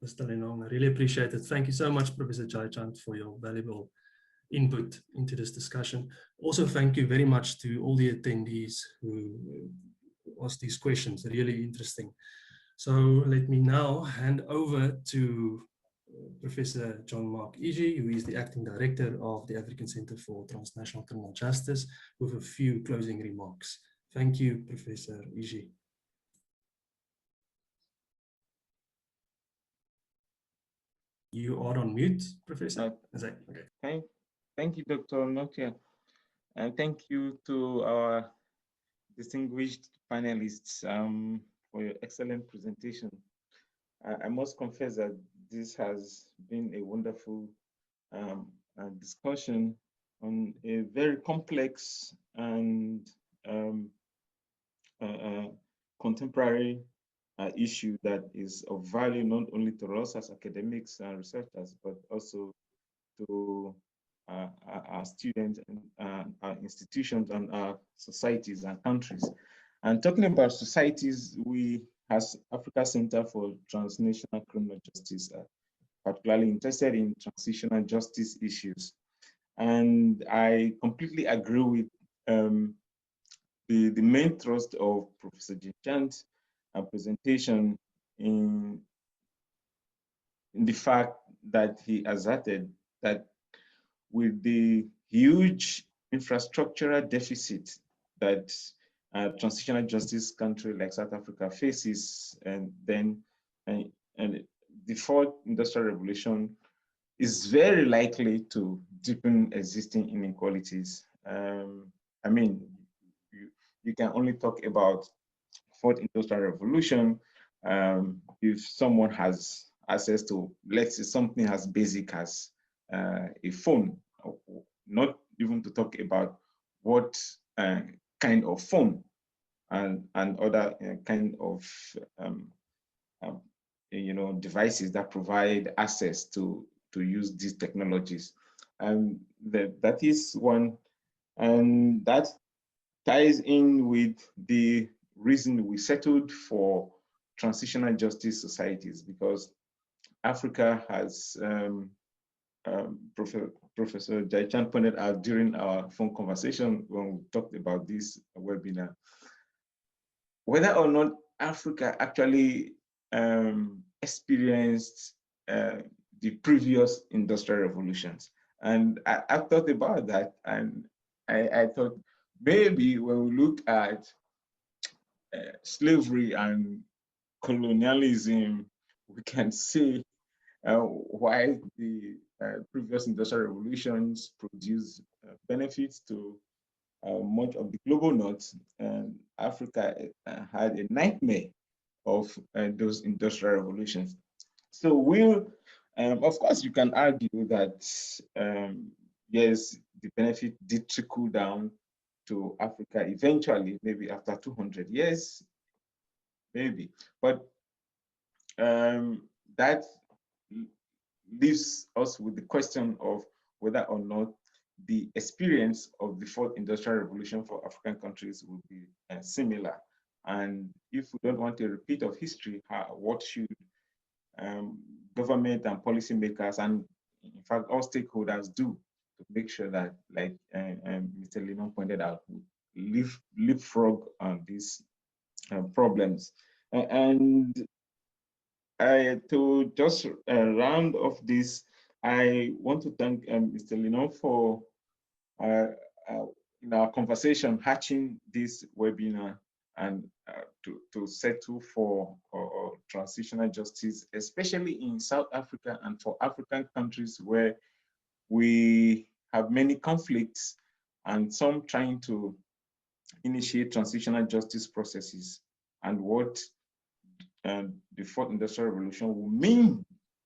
Mr. Lenong. I really appreciate it. Thank you so much, Professor Jayachand, for your valuable input into this discussion. Also, thank you very much to all the attendees who asked these questions, really interesting. So let me now hand over to Professor John Mark Iji, who is the Acting Director of the African Center for Transnational Criminal Justice, with a few closing remarks. Thank you, Professor Iji. You are on mute, Professor. Okay. Thank you, Dr. Nokia. And thank you to our distinguished panelists for your excellent presentation. I must confess that this has been a wonderful discussion on a very complex and contemporary issue that is of value not only to us as academics and researchers, but also to our students and our institutions and our societies and countries. And talking about societies, we, as Africa Center for Transnational Criminal Justice, are particularly interested in transitional justice issues. And I completely agree with the main thrust of Professor Jinchant's presentation in the fact that he asserted that with the huge infrastructural deficit that a transitional justice country like South Africa faces, and then the fourth industrial revolution is very likely to deepen existing inequalities. I mean, you can only talk about fourth industrial revolution if someone has access to, let's say, something as basic as a phone, not even to talk about what kind of phone and other kind of devices that provide access to use these technologies. And that is one, and that ties in with the reason we settled for transitional justice societies, because Africa has, Professor Jaichan pointed out during our phone conversation when we talked about this webinar, whether or not Africa actually experienced the previous industrial revolutions. And I thought about that, and I thought maybe when we look at slavery and colonialism, we can see why the previous industrial revolutions produced benefits to much of the global north, and Africa had a nightmare of those industrial revolutions. So we'll, of course, you can argue that yes, the benefit did trickle down to Africa eventually, maybe after 200 years, maybe. But that leaves us with the question of whether or not the experience of the fourth industrial revolution for African countries will be similar. And if we don't want a repeat of history, what should government and policymakers, and in fact all stakeholders, do to make sure that, like Mr. Linon pointed out, we leapfrog on these problems. And to just round off this, I want to thank Mr. Linon for in our conversation hatching this webinar and to settle for transitional justice, especially in South Africa and for African countries where we have many conflicts and some trying to initiate transitional justice processes, and what the fourth industrial revolution will mean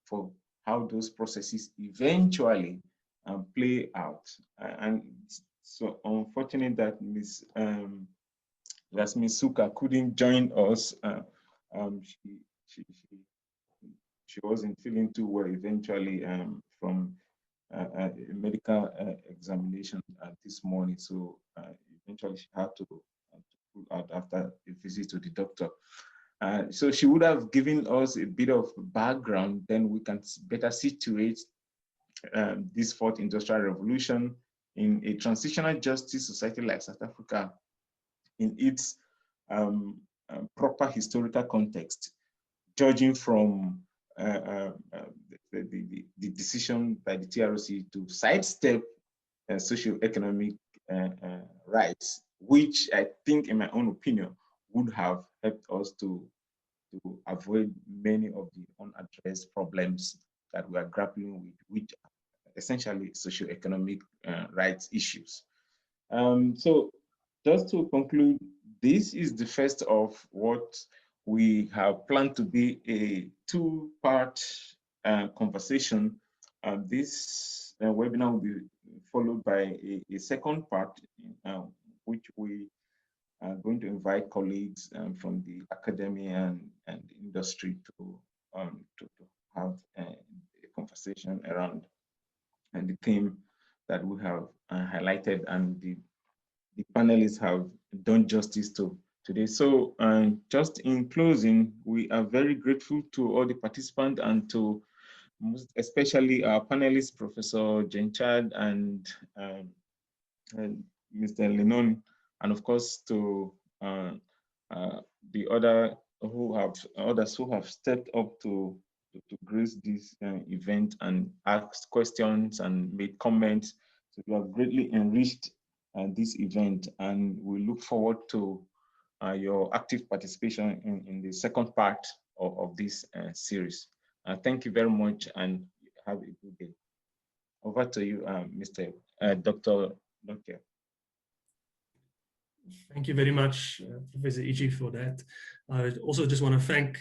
for how those processes eventually play out. And so unfortunate that Ms. Yasmin Suka couldn't join us. She wasn't feeling too well eventually from a medical examination this morning. So eventually she had to pull out after a visit to the doctor. So she would have given us a bit of background, then we can better situate this fourth industrial revolution in a transitional justice society like South Africa in its proper historical context, judging from the decision by the TRC to sidestep socioeconomic rights, which I think, in my own opinion, would have helped us to avoid many of the unaddressed problems that we are grappling with, which are essentially socioeconomic rights issues. So just to conclude, this is the first of what we have planned to be a two-part conversation. This webinar will be followed by a second part, which we are going to invite colleagues from the academia and industry to have a conversation around and the theme that we have highlighted, and the panelists have done justice to today. So just in closing, we are very grateful to all the participants and to especially our panelists, Professor Jenchad and Mr. Lenon, and of course to the others who have stepped up to grace this event and asked questions and made comments. So we have greatly enriched this event, and we look forward to your active participation in the second part of this series. Thank you very much and have a good day. Over to you, Dr. Nokia. Thank you very much, Professor Iji, for that. I also just want to thank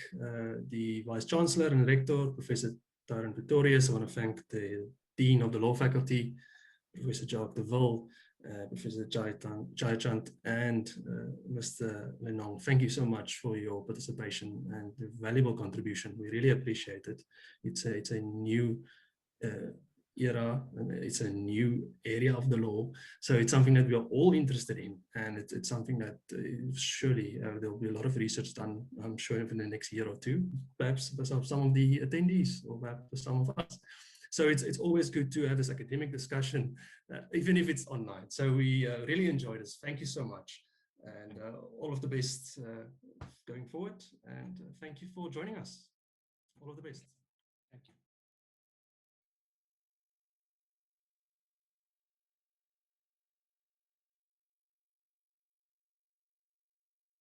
the Vice Chancellor and Rector, Professor Tyron Pretorius. I want to thank the Dean of the Law Faculty, Professor Jacques de Ville, Professor Jayachand, and Mr. Lenong. Thank you so much for your participation and the valuable contribution. We really appreciate it. It's a new era, and it's a new area of the law, so it's something that we are all interested in, and it's something that surely there will be a lot of research done, I'm sure, in the next year or two, perhaps by some of the attendees or perhaps some of us. So it's always good to have this academic discussion, even if it's online. So we really enjoyed this. Thank you so much, and all of the best going forward, and thank you for joining us. All of the best. Thank you.